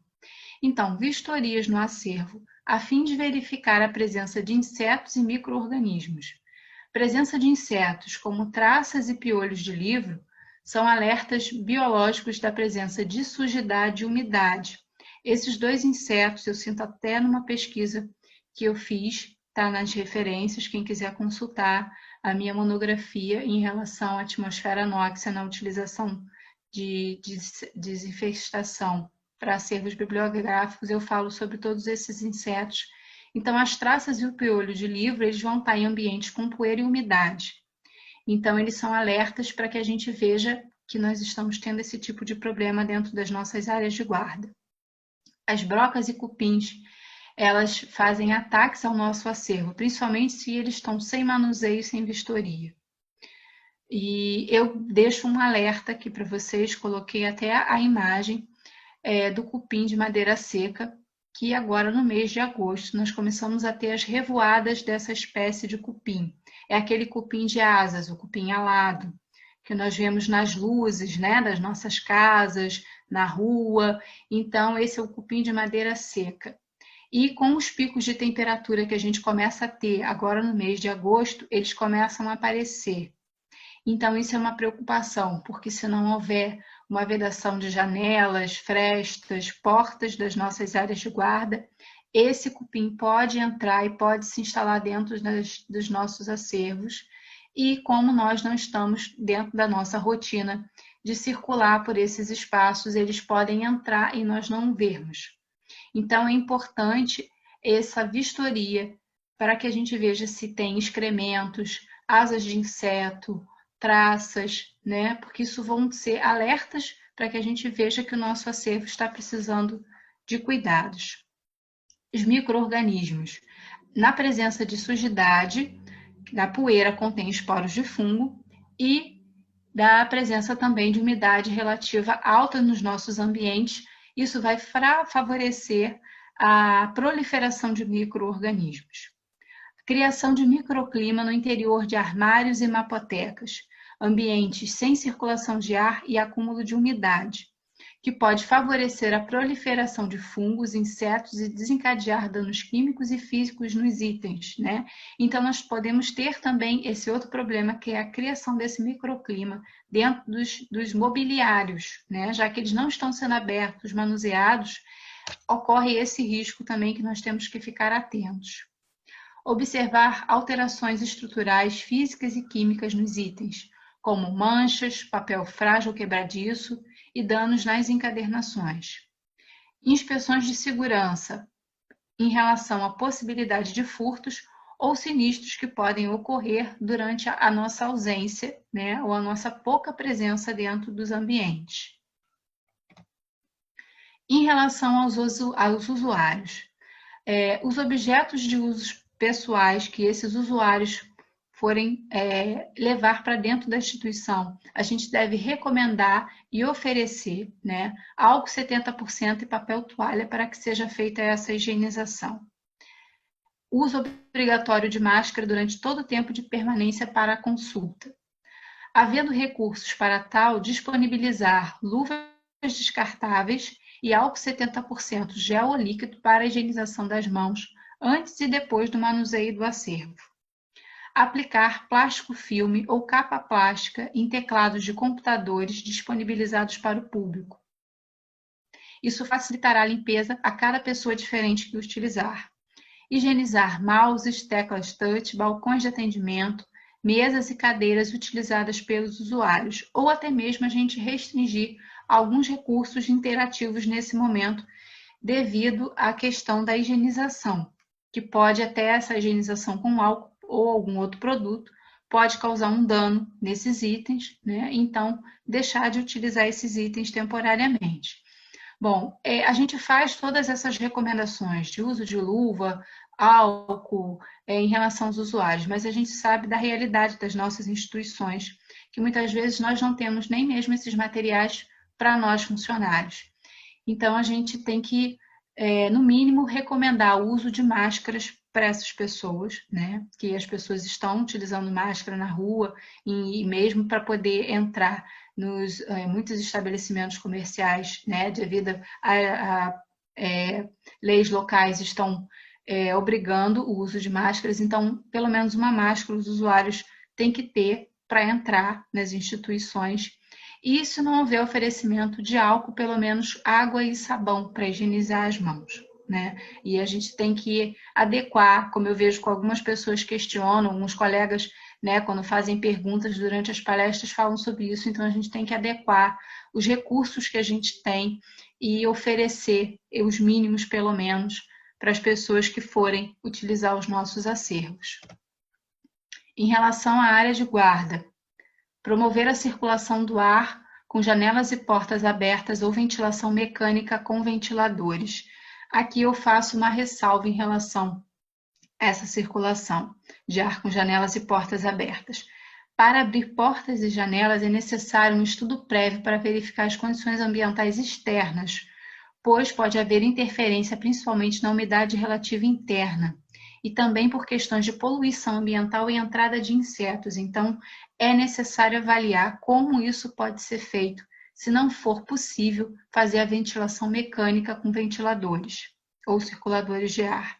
[SPEAKER 4] Então, vistorias no acervo, a fim de verificar a presença de insetos e micro-organismos. Presença de insetos, como traças e piolhos de livro, são alertas biológicos da presença de sujidade e umidade. Esses dois insetos, eu sinto até numa pesquisa que eu fiz, está nas referências, quem quiser consultar a minha monografia em relação à atmosfera anóxica na utilização de desinfestação para acervos bibliográficos, eu falo sobre todos esses insetos. Então, as traças e o piolho de livro, eles vão estar em ambientes com poeira e umidade. Então, eles são alertas para que a gente veja que nós estamos tendo esse tipo de problema dentro das nossas áreas de guarda. As brocas e cupins, elas fazem ataques ao nosso acervo, principalmente se eles estão sem manuseio e sem vistoria. E eu deixo um alerta aqui para vocês, coloquei até a imagem do cupim de madeira seca, que agora no mês de agosto nós começamos a ter as revoadas dessa espécie de cupim. É aquele cupim de asas, o cupim alado, que nós vemos nas luzes, né, das nossas casas, na rua. Então, esse é o cupim de madeira seca. E com os picos de temperatura que a gente começa a ter agora no mês de agosto, eles começam a aparecer. Então, isso é uma preocupação, porque se não houver uma vedação de janelas, frestas, portas das nossas áreas de guarda, esse cupim pode entrar e pode se instalar dentro dos nossos acervos. E como nós não estamos dentro da nossa rotina de circular por esses espaços, eles podem entrar e nós não vermos. Então, é importante essa vistoria para que a gente veja se tem excrementos, asas de inseto, traças, né? Porque isso vão ser alertas para que a gente veja que o nosso acervo está precisando de cuidados. Os micro-organismos. Na presença de sujidade, da poeira contém esporos de fungo e da presença também de umidade relativa alta nos nossos ambientes. Isso vai favorecer a proliferação de micro-organismos. Criação de microclima no interior de armários e mapotecas, ambientes sem circulação de ar e acúmulo de umidade, que pode favorecer a proliferação de fungos, insetos e desencadear danos químicos e físicos nos itens, né? Então, nós podemos ter também esse outro problema, que é a criação desse microclima dentro dos mobiliários, né? Já que eles não estão sendo abertos, manuseados, ocorre esse risco também que nós temos que ficar atentos. Observar alterações estruturais, físicas e químicas nos itens, como manchas, papel frágil ou quebradiço e danos nas encadernações. Inspeções de segurança. em relação à possibilidade de furtos ou sinistros que podem ocorrer durante a nossa ausência, né, ou a nossa pouca presença dentro dos ambientes. Em relação aos usuários, os objetos de usos pessoais que esses usuários forem levar para dentro da instituição, a gente deve recomendar e oferecer, né, álcool 70% e papel toalha para que seja feita essa higienização. Uso obrigatório de máscara durante todo o tempo de permanência para a consulta. Havendo recursos para tal, disponibilizar luvas descartáveis e álcool 70% gel ou líquido para a higienização das mãos antes e depois do manuseio do acervo. Aplicar plástico filme ou capa plástica em teclados de computadores disponibilizados para o público. Isso facilitará a limpeza a cada pessoa diferente que utilizar. Higienizar mouses, teclas touch, balcões de atendimento, mesas e cadeiras utilizadas pelos usuários, ou até mesmo a gente restringir alguns recursos interativos nesse momento devido à questão da higienização, que pode até essa higienização com álcool ou algum outro produto pode causar um dano nesses itens, né? Então, deixar de utilizar esses itens temporariamente. Bom, a gente faz todas essas recomendações de uso de luva, álcool, em relação aos usuários, mas a gente sabe da realidade das nossas instituições, que muitas vezes nós não temos nem mesmo esses materiais para nós funcionários. Então, a gente tem que, no mínimo, recomendar o uso de máscaras para essas pessoas, né? Que as pessoas estão utilizando máscara na rua e mesmo para poder entrar nos muitos estabelecimentos comerciais, né? Devido a leis locais estão obrigando o uso de máscaras, então, pelo menos uma máscara os usuários têm que ter para entrar nas instituições. E se não houver oferecimento de álcool, pelo menos água e sabão para higienizar as mãos, né? E a gente tem que adequar, como eu vejo que algumas pessoas questionam, alguns colegas, né, quando fazem perguntas durante as palestras, falam sobre isso, então a gente tem que adequar os recursos que a gente tem e oferecer os mínimos, pelo menos, para as pessoas que forem utilizar os nossos acervos. Em relação à área de guarda, promover a circulação do ar com janelas e portas abertas ou ventilação mecânica com ventiladores. Aqui eu faço uma ressalva em relação a essa circulação de ar com janelas e portas abertas. Para abrir portas e janelas é necessário um estudo prévio para verificar as condições ambientais externas, pois pode haver interferência principalmente na umidade relativa interna e também por questões de poluição ambiental e entrada de insetos. Então, é necessário avaliar como isso pode ser feito, se não for possível fazer a ventilação mecânica com ventiladores ou circuladores de ar.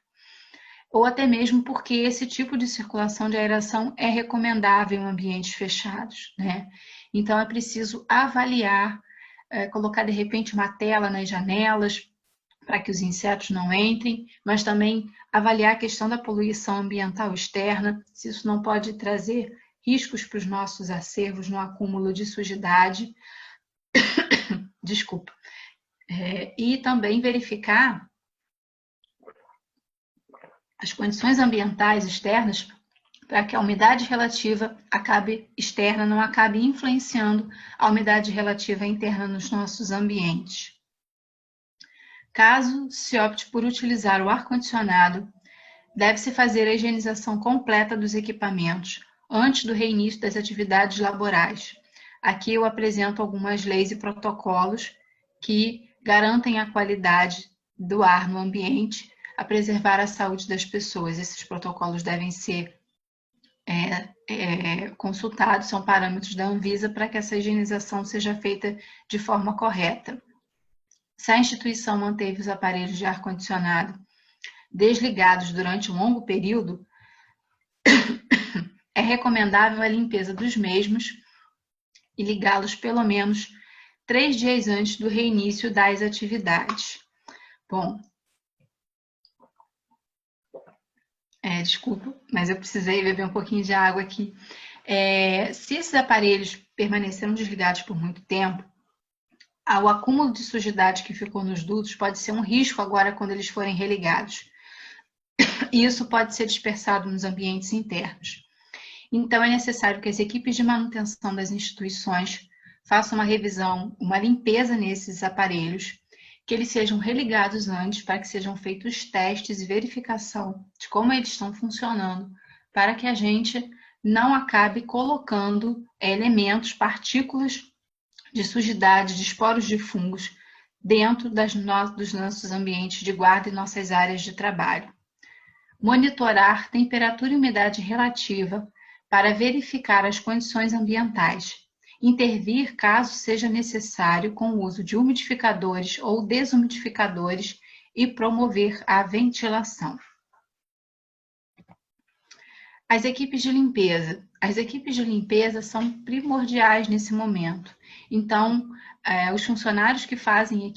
[SPEAKER 4] Ou até mesmo porque esse tipo de circulação de aeração é recomendável em ambientes fechados, né? Então, é preciso avaliar, colocar de repente uma tela nas janelas, para que os insetos não entrem, mas também avaliar a questão da poluição ambiental externa, se isso não pode trazer riscos para os nossos acervos no acúmulo de sujidade. Desculpa. E também verificar as condições ambientais externas para que a umidade relativa externa não acabe influenciando a umidade relativa interna nos nossos ambientes. Caso se opte por utilizar o ar-condicionado, deve-se fazer a higienização completa dos equipamentos antes do reinício das atividades laborais. Aqui eu apresento algumas leis e protocolos que garantem a qualidade do ar no ambiente, a preservar a saúde das pessoas. Esses protocolos devem ser consultados, são parâmetros da Anvisa para que essa higienização seja feita de forma correta. Se a instituição manteve os aparelhos de ar-condicionado desligados durante um longo período, é recomendável a limpeza dos mesmos e ligá-los pelo menos 3 dias antes do reinício das atividades. Bom, desculpa, mas eu precisei beber um pouquinho de água aqui. Se esses aparelhos permaneceram desligados por muito tempo, o acúmulo de sujidade que ficou nos dutos pode ser um risco agora quando eles forem religados. e isso pode ser dispersado nos ambientes internos. Então, é necessário que as equipes de manutenção das instituições façam uma revisão, uma limpeza nesses aparelhos, que eles sejam religados antes para que sejam feitos testes e verificação de como eles estão funcionando, para que a gente não acabe colocando elementos, partículas de sujidade, de esporos de fungos dentro dos nossos ambientes de guarda e nossas áreas de trabalho. Monitorar temperatura e umidade relativa para verificar as condições ambientais. Intervir caso seja necessário com o uso de umidificadores ou desumidificadores e promover a ventilação. As equipes de limpeza. As equipes de limpeza são primordiais nesse momento. Então, os funcionários que fazem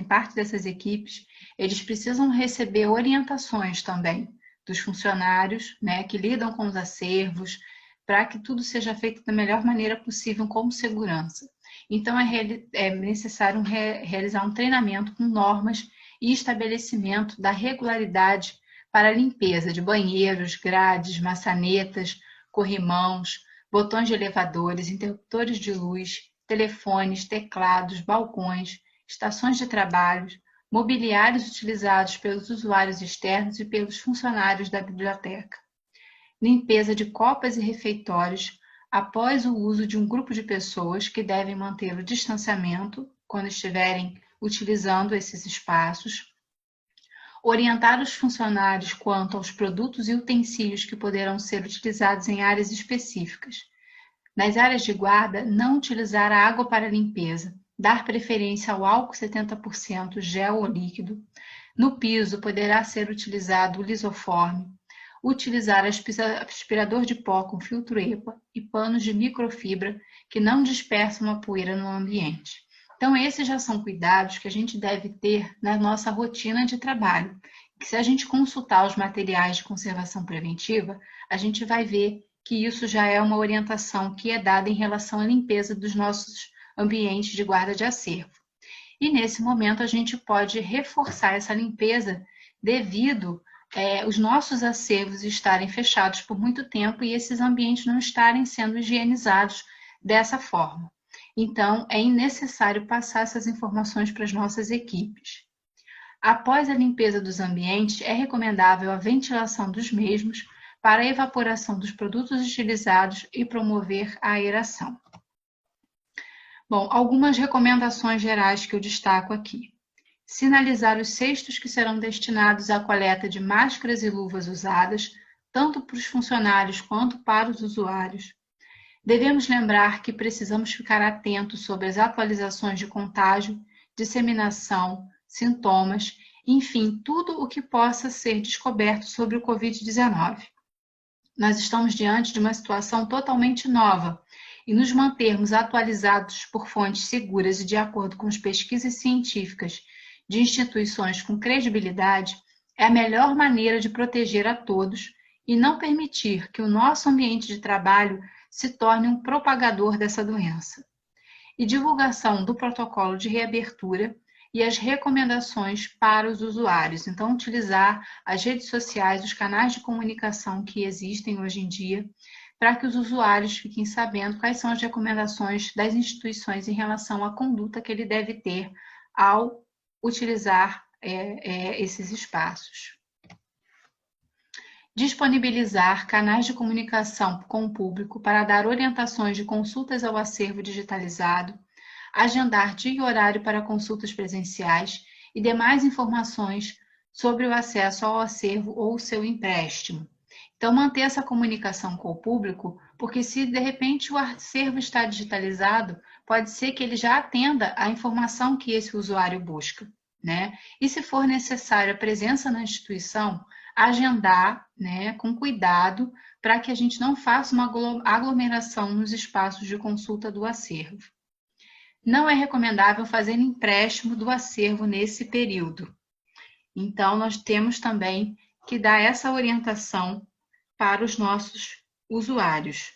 [SPEAKER 4] parte dessas equipes, eles precisam receber orientações também dos funcionários, né, que lidam com os acervos, para que tudo seja feito da melhor maneira possível com segurança. Então, é necessário realizar um treinamento com normas e estabelecimento da regularidade para a limpeza de banheiros, grades, maçanetas, corrimãos, botões de elevadores, interruptores de luz, telefones, teclados, balcões, estações de trabalho, mobiliários utilizados pelos usuários externos e pelos funcionários da biblioteca. Limpeza de copas e refeitórios após o uso de um grupo de pessoas que devem manter o distanciamento quando estiverem utilizando esses espaços. Orientar os funcionários quanto aos produtos e utensílios que poderão ser utilizados em áreas específicas. Nas áreas de guarda, não utilizar a água para limpeza, dar preferência ao álcool 70% gel ou líquido. No piso, poderá ser utilizado o lisoforme. Utilizar aspirador de pó com filtro EPA e panos de microfibra que não dispersam a poeira no ambiente. Então, esses já são cuidados que a gente deve ter na nossa rotina de trabalho. Que se a gente consultar os materiais de conservação preventiva, a gente vai ver que isso já é uma orientação que é dada em relação à limpeza dos nossos ambientes de guarda de acervo. E nesse momento a gente pode reforçar essa limpeza devido os nossos acervos estarem fechados por muito tempo e esses ambientes não estarem sendo higienizados dessa forma. Então, é necessário passar essas informações para as nossas equipes. Após a limpeza dos ambientes, é recomendável a ventilação dos mesmos para a evaporação dos produtos utilizados e promover a aeração. Bom, algumas recomendações gerais que eu destaco aqui. Sinalizar os cestos que serão destinados à coleta de máscaras e luvas usadas, tanto para os funcionários quanto para os usuários. Devemos lembrar que precisamos ficar atentos sobre as atualizações de contágio, disseminação, sintomas, enfim, tudo o que possa ser descoberto sobre o Covid-19. Nós estamos diante de uma situação totalmente nova e nos mantermos atualizados por fontes seguras e de acordo com as pesquisas científicas de instituições com credibilidade é a melhor maneira de proteger a todos e não permitir que o nosso ambiente de trabalho se torne um propagador dessa doença. E divulgação do protocolo de reabertura e as recomendações para os usuários. Então, utilizar as redes sociais, os canais de comunicação que existem hoje em dia, para que os usuários fiquem sabendo quais são as recomendações das instituições em relação à conduta que ele deve ter ao utilizar esses espaços. Disponibilizar canais de comunicação com o público para dar orientações de consultas ao acervo digitalizado, agendar dia e horário para consultas presenciais e demais informações sobre o acesso ao acervo ou seu empréstimo. Então, manter essa comunicação com o público, porque se de repente o acervo está digitalizado, pode ser que ele já atenda a informação que esse usuário busca, né? E se for necessário a presença na instituição, agendar, né, com cuidado, para que a gente não faça uma aglomeração nos espaços de consulta do acervo. Não é recomendável fazer empréstimo do acervo nesse período. Então, nós temos também que dar essa orientação para os nossos usuários.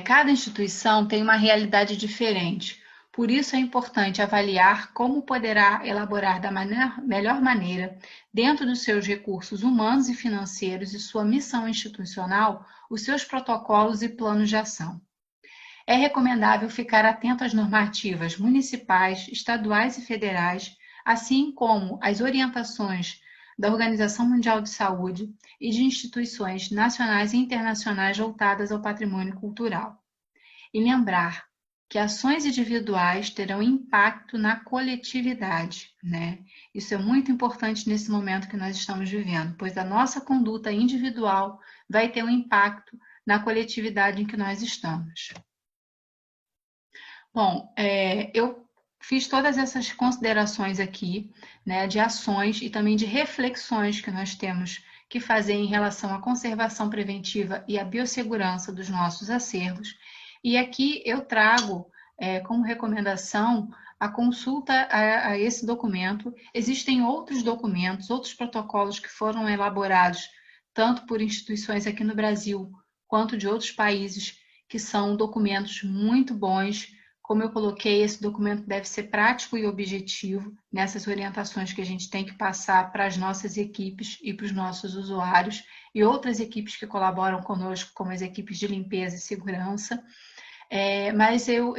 [SPEAKER 4] Cada instituição tem uma realidade diferente. Por isso é importante avaliar como poderá elaborar da melhor maneira, dentro dos seus recursos humanos e financeiros e sua missão institucional, os seus protocolos e planos de ação. É recomendável ficar atento às normativas municipais, estaduais e federais, assim como às orientações da Organização Mundial de Saúde e de instituições nacionais e internacionais voltadas ao patrimônio cultural. E lembrar que ações individuais terão impacto na coletividade, né? Isso é muito importante nesse momento que nós estamos vivendo, pois a nossa conduta individual vai ter um impacto na coletividade em que nós estamos. Bom, eu fiz todas essas considerações aqui, né, de ações e também de reflexões que nós temos que fazer em relação à conservação preventiva e à biossegurança dos nossos acervos. E aqui eu trago como recomendação a consulta a esse documento. Existem outros documentos, outros protocolos que foram elaborados tanto por instituições aqui no Brasil quanto de outros países, que são documentos muito bons. Como eu coloquei, esse documento deve ser prático e objetivo nessas orientações que a gente tem que passar para as nossas equipes e para os nossos usuários e outras equipes que colaboram conosco, como as equipes de limpeza e segurança. Mas eu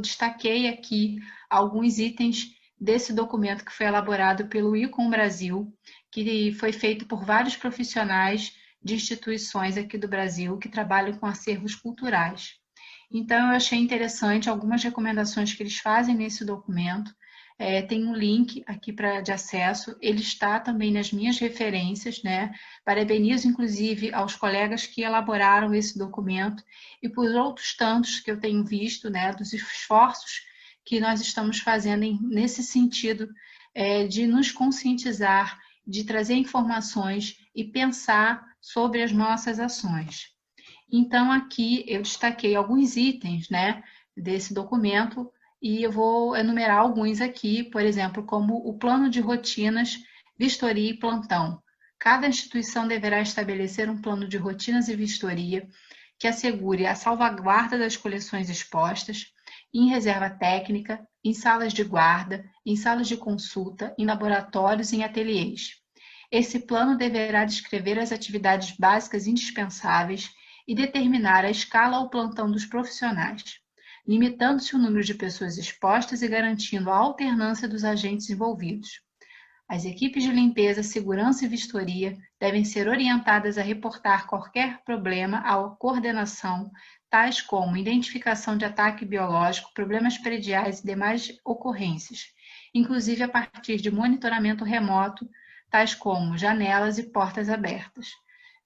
[SPEAKER 4] destaquei aqui alguns itens desse documento que foi elaborado pelo ICOM Brasil, que foi feito por vários profissionais de instituições aqui do Brasil que trabalham com acervos culturais. Então, eu achei interessante algumas recomendações que eles fazem nesse documento. Tem um link aqui de acesso, ele está também nas minhas referências, né? Parabenizo, inclusive, aos colegas que elaboraram esse documento e por outros tantos que eu tenho visto, né? Dos esforços que nós estamos fazendo nesse sentido de nos conscientizar, de trazer informações e pensar sobre as nossas ações. Então, aqui eu destaquei alguns itens, né, desse documento e eu vou enumerar alguns aqui, por exemplo, como o plano de rotinas, vistoria e plantão. Cada instituição deverá estabelecer um plano de rotinas e vistoria que assegure a salvaguarda das coleções expostas, em reserva técnica, em salas de guarda, em salas de consulta, em laboratórios e em ateliês. Esse plano deverá descrever as atividades básicas indispensáveis e determinar a escala ou plantão dos profissionais, limitando-se o número de pessoas expostas e garantindo a alternância dos agentes envolvidos. As equipes de limpeza, segurança e vistoria devem ser orientadas a reportar qualquer problema à coordenação, tais como identificação de ataque biológico, problemas prediais e demais ocorrências, inclusive a partir de monitoramento remoto, tais como janelas e portas abertas.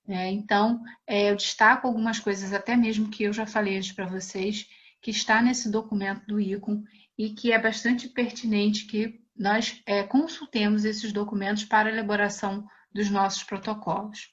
[SPEAKER 4] Então, eu destaco algumas coisas, até mesmo que eu já falei antes para vocês, que está nesse documento do ICOM e que é bastante pertinente que nós consultemos esses documentos para a elaboração dos nossos protocolos.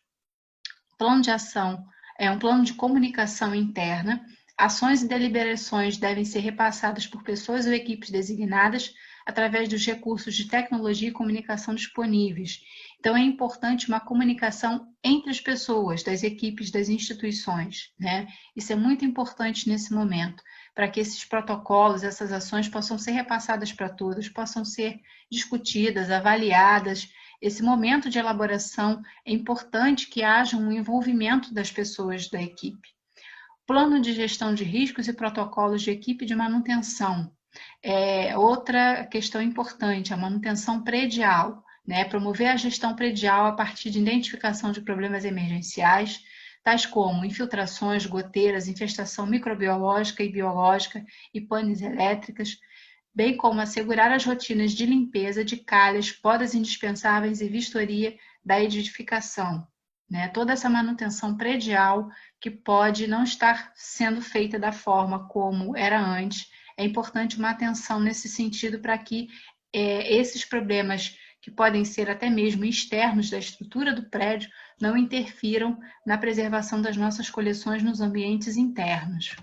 [SPEAKER 4] Plano de ação é um plano de comunicação interna. Ações e deliberações devem ser repassadas por pessoas ou equipes designadas através dos recursos de tecnologia e comunicação disponíveis. Então, é importante uma comunicação entre as pessoas, das equipes, das instituições, né? Isso é muito importante nesse momento, para que esses protocolos, essas ações possam ser repassadas para todos, possam ser discutidas, avaliadas. Esse momento de elaboração é importante que haja um envolvimento das pessoas da equipe. Plano de gestão de riscos e protocolos de equipe de manutenção. Outra questão importante, a manutenção predial, né? Promover a gestão predial a partir de identificação de problemas emergenciais, tais como infiltrações, goteiras, infestação microbiológica e biológica e panes elétricas, bem como assegurar as rotinas de limpeza de calhas, podas indispensáveis e vistoria da edificação. Né? Toda essa manutenção predial que pode não estar sendo feita da forma como era antes, é importante uma atenção nesse sentido para que esses problemas que podem ser até mesmo externos da estrutura do prédio não interfiram na preservação das nossas coleções nos ambientes internos.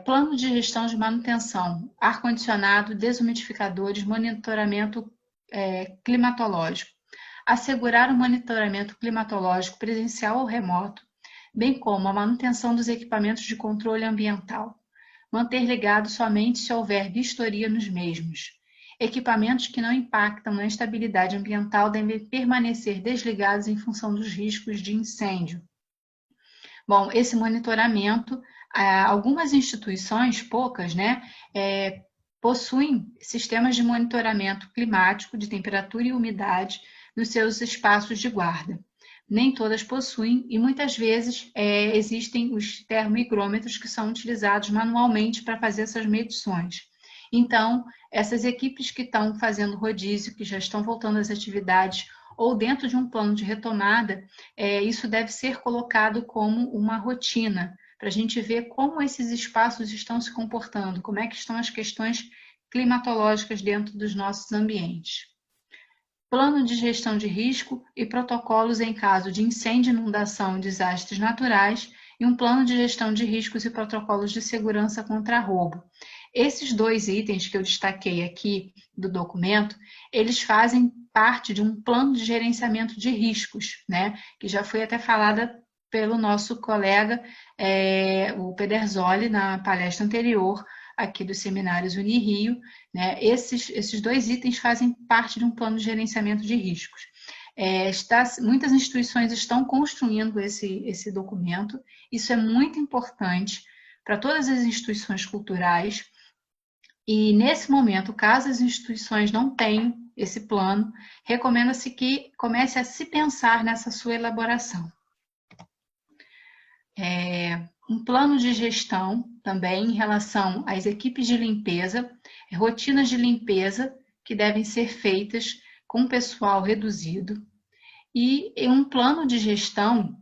[SPEAKER 4] Plano de gestão de manutenção, ar-condicionado, desumidificadores, monitoramento climatológico. Assegurar o monitoramento climatológico presencial ou remoto, bem como a manutenção dos equipamentos de controle ambiental. manter ligados somente se houver vistoria nos mesmos. Equipamentos que não impactam na estabilidade ambiental devem permanecer desligados em função dos riscos de incêndio. Bom, esse monitoramento, algumas instituições, poucas, né, possuem sistemas de monitoramento climático de temperatura e umidade nos seus espaços de guarda. Nem todas possuem e muitas vezes existem os termohigrômetros que são utilizados manualmente para fazer essas medições. Então, essas equipes que estão fazendo rodízio, que já estão voltando às atividades ou dentro de um plano de retomada, isso deve ser colocado como uma rotina, para a gente ver como esses espaços estão se comportando, como é que estão as questões climatológicas dentro dos nossos ambientes. Plano de gestão de risco e protocolos em caso de incêndio, inundação e desastres naturais, e um plano de gestão de riscos e protocolos de segurança contra roubo. Esses dois itens que eu destaquei aqui do documento, eles fazem parte de um plano de gerenciamento de riscos, né? Que já foi até falada pelo nosso colega, o Pedersoli, na palestra anterior, aqui dos seminários Unirio, né? Esses dois itens fazem parte de um plano de gerenciamento de riscos. Muitas instituições estão construindo esse documento, isso é muito importante para todas as instituições culturais, e nesse momento, caso as instituições não tenham esse plano, recomenda-se que comece a se pensar nessa sua elaboração. Um plano de gestão também em relação às equipes de limpeza, rotinas de limpeza que devem ser feitas com pessoal reduzido e um plano de gestão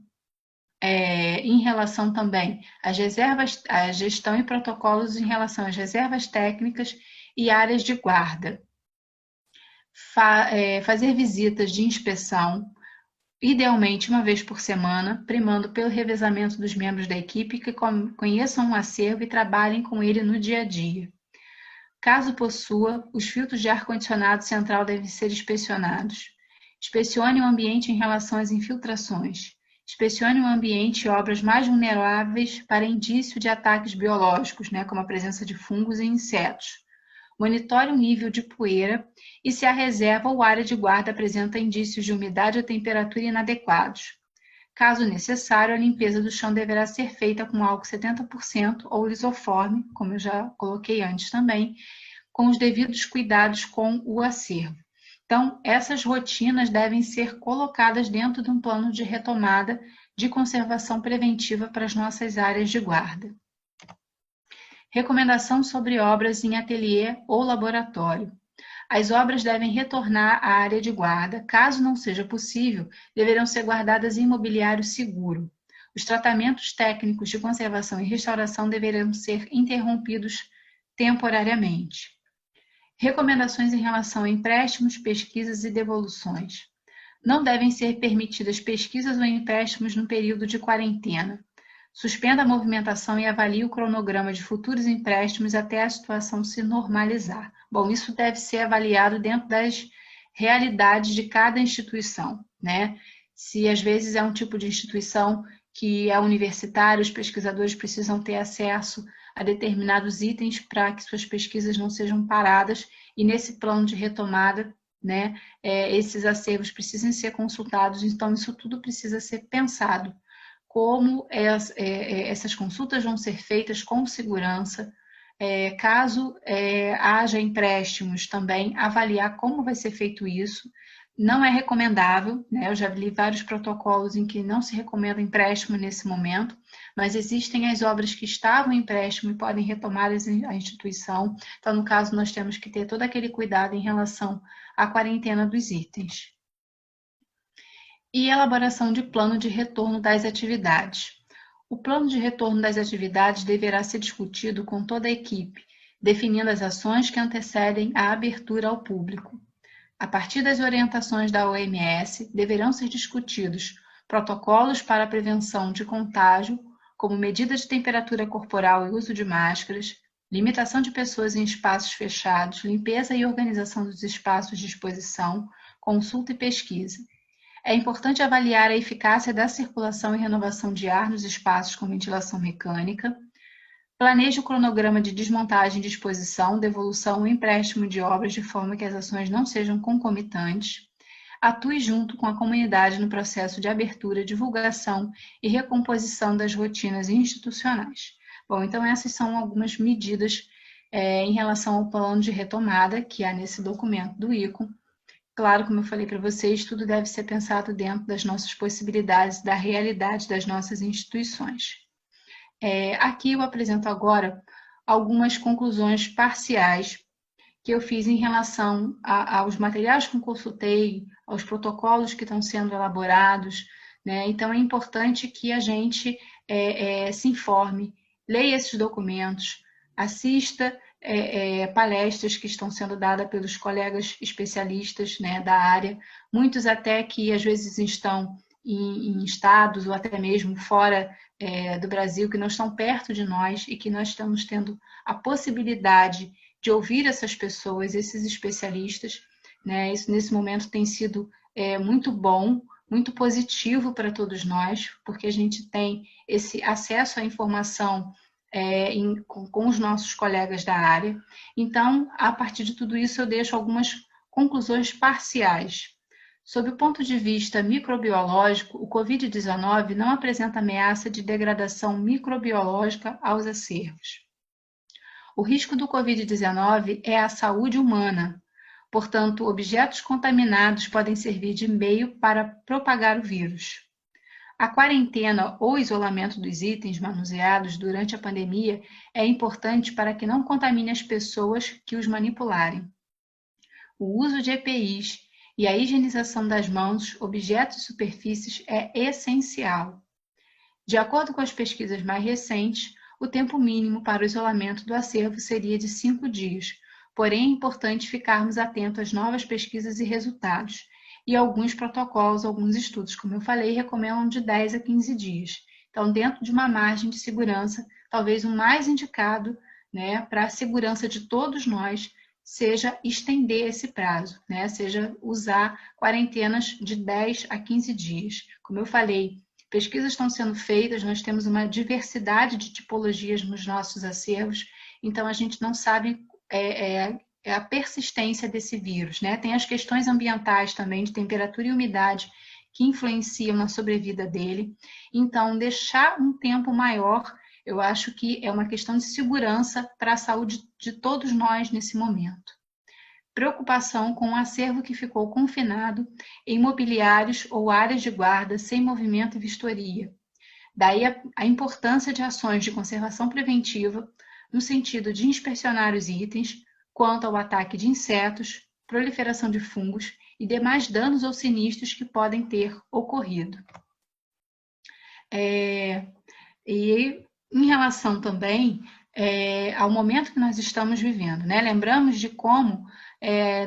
[SPEAKER 4] em relação também às reservas, à gestão e protocolos em relação às reservas técnicas e áreas de guarda. Fazer visitas de inspeção, idealmente uma vez por semana, primando pelo revezamento dos membros da equipe que conheçam o acervo e trabalhem com ele no dia a dia. Caso possua, os filtros de ar-condicionado central devem ser inspecionados. Inspecione o ambiente em relação às infiltrações. Inspecione o ambiente e obras mais vulneráveis para indício de ataques biológicos, né, como a presença de fungos e insetos. Monitore o nível de poeira e se a reserva ou área de guarda apresenta indícios de umidade ou temperatura inadequados. Caso necessário, a limpeza do chão deverá ser feita com álcool 70% ou lisoforme, como eu já coloquei antes também, com os devidos cuidados com o acervo. Então, essas rotinas devem ser colocadas dentro de um plano de retomada de conservação preventiva para as nossas áreas de guarda. Recomendação sobre obras em ateliê ou laboratório. As obras devem retornar à área de guarda. Caso não seja possível, deverão ser guardadas em mobiliário seguro. Os tratamentos técnicos de conservação e restauração deverão ser interrompidos temporariamente. Recomendações em relação a empréstimos, pesquisas e devoluções. Não devem ser permitidas pesquisas ou empréstimos no período de quarentena. Suspenda a movimentação e avalie o cronograma de futuros empréstimos até a situação se normalizar. Bom, isso deve ser avaliado dentro das realidades de cada instituição, né? Se às vezes é um tipo de instituição que é universitária, os pesquisadores precisam ter acesso a determinados itens para que suas pesquisas não sejam paradas, e nesse plano de retomada, né, esses acervos precisam ser consultados, então isso tudo precisa ser pensado. Como essas consultas vão ser feitas com segurança, caso haja empréstimos também, avaliar como vai ser feito isso. Não é recomendável, né? Eu já li vários protocolos em que não se recomenda empréstimo nesse momento, mas existem as obras que estavam em empréstimo e podem retomar a instituição. Então, no caso, nós temos que ter todo aquele cuidado em relação à quarentena dos itens. E elaboração de plano de retorno das atividades. O plano de retorno das atividades deverá ser discutido com toda a equipe, definindo as ações que antecedem a abertura ao público. A partir das orientações da OMS, deverão ser discutidos protocolos para a prevenção de contágio, como medida de temperatura corporal e uso de máscaras, limitação de pessoas em espaços fechados, limpeza e organização dos espaços de exposição, consulta e pesquisa. É importante avaliar a eficácia da circulação e renovação de ar nos espaços com ventilação mecânica, Planeje o cronograma de desmontagem, disposição, devolução ou empréstimo de obras de forma que as ações não sejam concomitantes. Atue junto com a comunidade no processo de abertura, divulgação e recomposição das rotinas institucionais. Bom, então essas são algumas medidas em relação ao plano de retomada que há nesse documento do ICO. Claro, como eu falei para vocês, tudo deve ser pensado dentro das nossas possibilidades, da realidade das nossas instituições. Aqui eu apresento agora algumas conclusões parciais que eu fiz em relação aos materiais que eu consultei, aos protocolos que estão sendo elaborados, né? Então é importante que a gente se informe, leia esses documentos, assista palestras que estão sendo dadas pelos colegas especialistas, né, da área, muitos até que às vezes estão em estados ou até mesmo fora do Brasil, que não estão perto de nós e que nós estamos tendo a possibilidade de ouvir essas pessoas, esses especialistas, né? Isso nesse momento tem sido muito bom, muito positivo para todos nós, porque a gente tem esse acesso à informação com os nossos colegas da área. Então, a partir de tudo isso, eu deixo algumas conclusões parciais. Sob o ponto de vista microbiológico, o Covid-19 não apresenta ameaça de degradação microbiológica aos acervos. O risco do Covid-19 é a saúde humana. Portanto, objetos contaminados podem servir de meio para propagar o vírus. A quarentena ou isolamento dos itens manuseados durante a pandemia é importante para que não contamine as pessoas que os manipularem. O uso de EPIs e a higienização das mãos, objetos e superfícies é essencial. De acordo com as pesquisas mais recentes, o tempo mínimo para o isolamento do acervo seria de 5 dias, porém é importante ficarmos atentos às novas pesquisas e resultados, e alguns protocolos, alguns estudos, como eu falei, recomendam de 10 a 15 dias. Então, dentro de uma margem de segurança, talvez o mais indicado, né, para a segurança de todos nós, seja estender esse prazo, né, seja usar quarentenas de 10 a 15 dias. Como eu falei, pesquisas estão sendo feitas, nós temos uma diversidade de tipologias nos nossos acervos, então a gente não sabe a persistência desse vírus, né? Tem as questões ambientais também, de temperatura e umidade, que influenciam na sobrevida dele. Então, deixar um tempo maior, eu acho que é uma questão de segurança para a saúde de todos nós nesse momento. Preocupação com o acervo que ficou confinado em mobiliários ou áreas de guarda sem movimento e vistoria. Daí a importância de ações de conservação preventiva no sentido de inspecionar os itens quanto ao ataque de insetos, proliferação de fungos e demais danos ou sinistros que podem ter ocorrido. E em relação também ao momento que nós estamos vivendo, né? Lembramos de como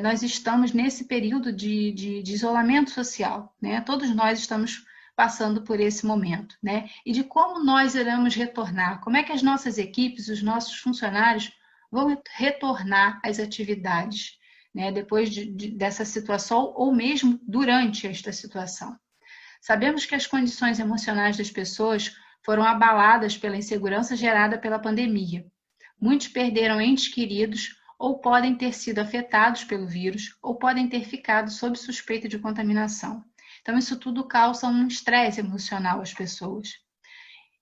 [SPEAKER 4] nós estamos nesse período de isolamento social, né? Todos nós estamos passando por esse momento, né? E de como nós iremos retornar, como é que as nossas equipes, os nossos funcionários vão retornar às atividades, né? Depois dessa situação ou mesmo durante esta situação. Sabemos que as condições emocionais das pessoas foram abaladas pela insegurança gerada pela pandemia. Muitos perderam entes queridos ou podem ter sido afetados pelo vírus ou podem ter ficado sob suspeita de contaminação. Então, isso tudo causa um estresse emocional às pessoas.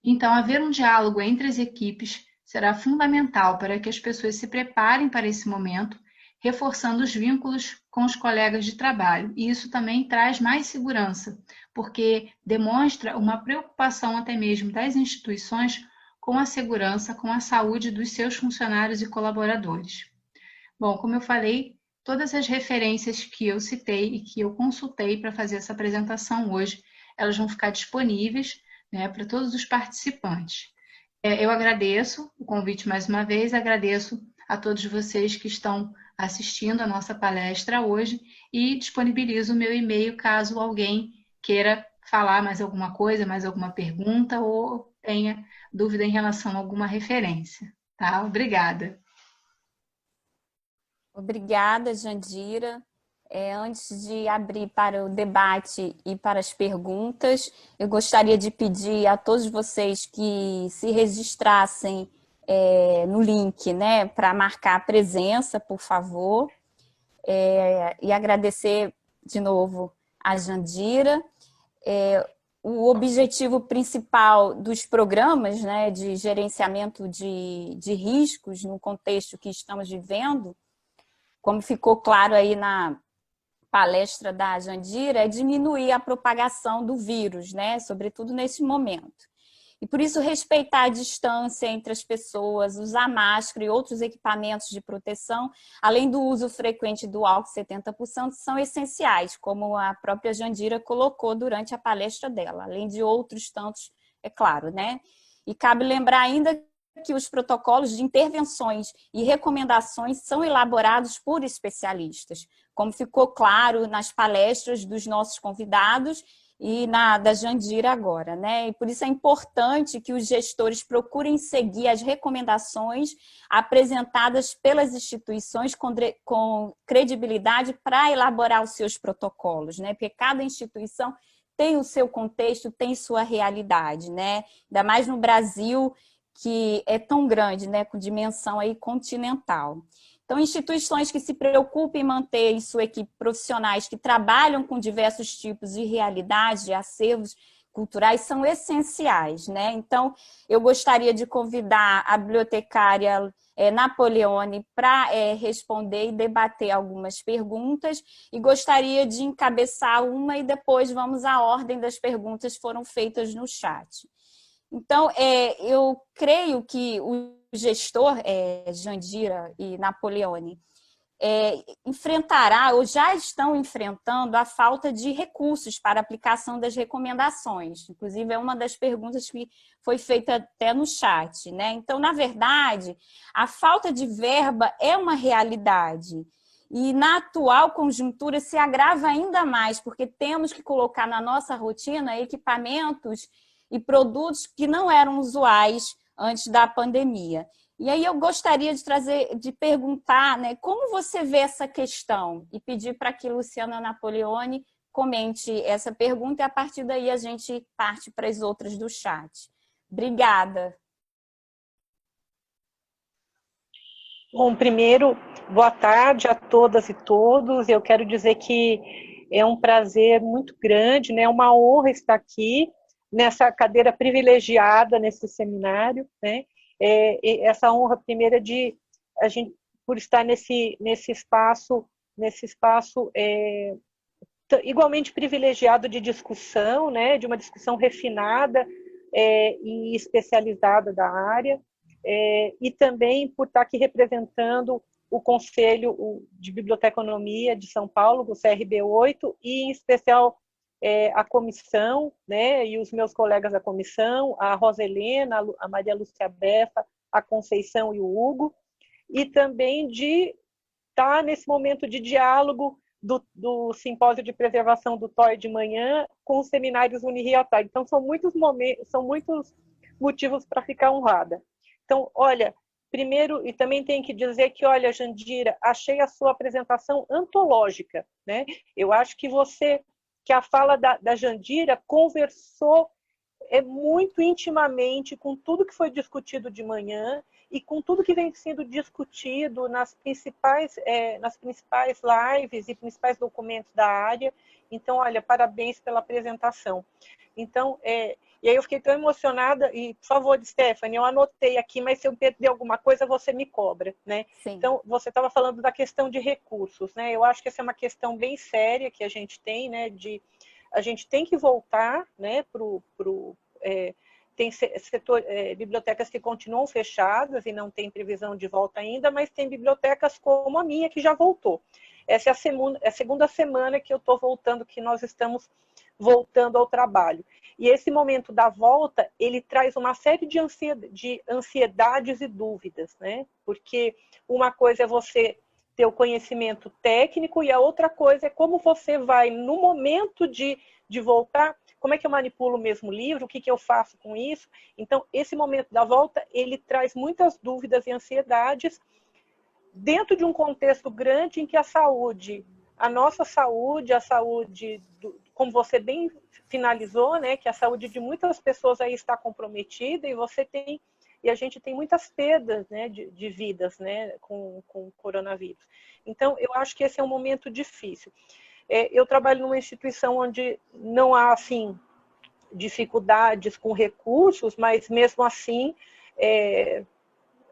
[SPEAKER 4] Então, haver um diálogo entre as equipes será fundamental para que as pessoas se preparem para esse momento, reforçando os vínculos com os colegas de trabalho. E isso também traz mais segurança, porque demonstra uma preocupação até mesmo das instituições com a segurança, com a saúde dos seus funcionários e colaboradores. Bom, como eu falei, todas as referências que eu citei e que eu consultei para fazer essa apresentação hoje, elas vão ficar disponíveis, né, para todos os participantes. Eu agradeço o convite mais uma vez, agradeço a todos vocês que estão assistindo a nossa palestra hoje e disponibilizo o meu e-mail caso alguém queira falar mais alguma coisa, mais alguma pergunta ou tenha dúvida em relação a alguma referência. Tá? Obrigada.
[SPEAKER 1] Obrigada, Jandira. Antes de abrir para o debate e para as perguntas, eu gostaria de pedir a todos vocês que se registrassem no link, né, para marcar a presença, por favor. E agradecer de novo a Jandira. O objetivo principal dos programas, né, de gerenciamento de riscos no contexto que estamos vivendo, como ficou claro aí na palestra da Jandira, é diminuir a propagação do vírus, né, sobretudo nesse momento. E por isso respeitar a distância entre as pessoas, usar máscara e outros equipamentos de proteção, além do uso frequente do álcool 70%, são essenciais, como a própria Jandira colocou durante a palestra dela, além de outros tantos, é claro, né? E cabe lembrar ainda que os protocolos de intervenções e recomendações são elaborados por especialistas, como ficou claro nas palestras dos nossos convidados e da Jandira agora, né? E por isso é importante que os gestores procurem seguir as recomendações apresentadas pelas instituições com credibilidade para elaborar os seus protocolos, né? Porque cada instituição tem o seu contexto, tem sua realidade, né? Ainda mais no Brasil, que é tão grande, né? Com dimensão aí continental. Então, instituições que se preocupem em manter em sua equipe profissionais que trabalham com diversos tipos de realidade, de acervos culturais, são essenciais, né? Então, eu gostaria de convidar a bibliotecária Napoleone para responder e debater algumas perguntas, e gostaria de encabeçar uma e depois vamos à ordem das perguntas que foram feitas no chat. Então, eu creio que o gestor, Jandira e Napoleone, enfrentará ou já estão enfrentando a falta de recursos para aplicação das recomendações. Inclusive, é uma das perguntas que foi feita até no chat, né? Então, na verdade, a falta de verba é uma realidade. E na atual conjuntura se agrava ainda mais, porque temos que colocar na nossa rotina equipamentos e produtos que não eram usuais antes da pandemia. E aí eu gostaria de perguntar, né, como você vê essa questão e pedir para que Luciana Napoleone comente essa pergunta e a partir daí a gente parte para as outras do chat. Obrigada.
[SPEAKER 5] Bom, primeiro, boa tarde a todas e todos. Eu quero dizer que é um prazer muito grande, né, uma honra estar aqui nessa cadeira privilegiada nesse seminário, né? Essa honra primeira de a gente por estar nesse espaço igualmente privilegiado de discussão, né? De uma discussão refinada e especializada da área, e também por estar aqui representando o Conselho de Biblioteconomia de São Paulo, o CRB8, e em especial a comissão, né, e os meus colegas da comissão, a Rosa Helena, a Maria Lúcia Befa, a Conceição e o Hugo, e também de estar nesse momento de diálogo do Simpósio de Preservação do TOI de manhã com os seminários Unirio à tarde. Então, são muitos motivos para ficar honrada. Então, olha, primeiro, e também tenho que dizer que, olha, Jandira, achei a sua apresentação antológica, né? Eu acho que a fala da Jandira conversou muito intimamente com tudo que foi discutido de manhã e com tudo que vem sendo discutido nas principais lives e principais documentos da área. Então, olha, parabéns pela apresentação. Então, e aí eu fiquei tão emocionada, e, por favor, Stephanie, eu anotei aqui, mas se eu perder alguma coisa, você me cobra, né? Sim. Então, você estava falando da questão de recursos, né? Eu acho que essa é uma questão bem séria que a gente tem, né? A gente tem que voltar, né, tem bibliotecas que continuam fechadas e não tem previsão de volta ainda, mas tem bibliotecas como a minha que já voltou. Essa é a segunda semana que eu estou voltando, que nós estamos voltando ao trabalho. E esse momento da volta, ele traz uma série de ansiedades e dúvidas, né? Porque uma coisa é você ter o conhecimento técnico e a outra coisa é como você vai, no momento de voltar, como é que eu manipulo o mesmo livro, o que eu faço com isso. Então, esse momento da volta, ele traz muitas dúvidas e ansiedades dentro de um contexto grande em que a nossa saúde, como você bem finalizou, né, que a saúde de muitas pessoas aí está comprometida, e você tem e a gente tem muitas perdas, né, de vidas, né, com o coronavírus. Então, eu acho que esse é um momento difícil. Eu trabalho numa instituição onde não há, assim, dificuldades com recursos, mas mesmo assim,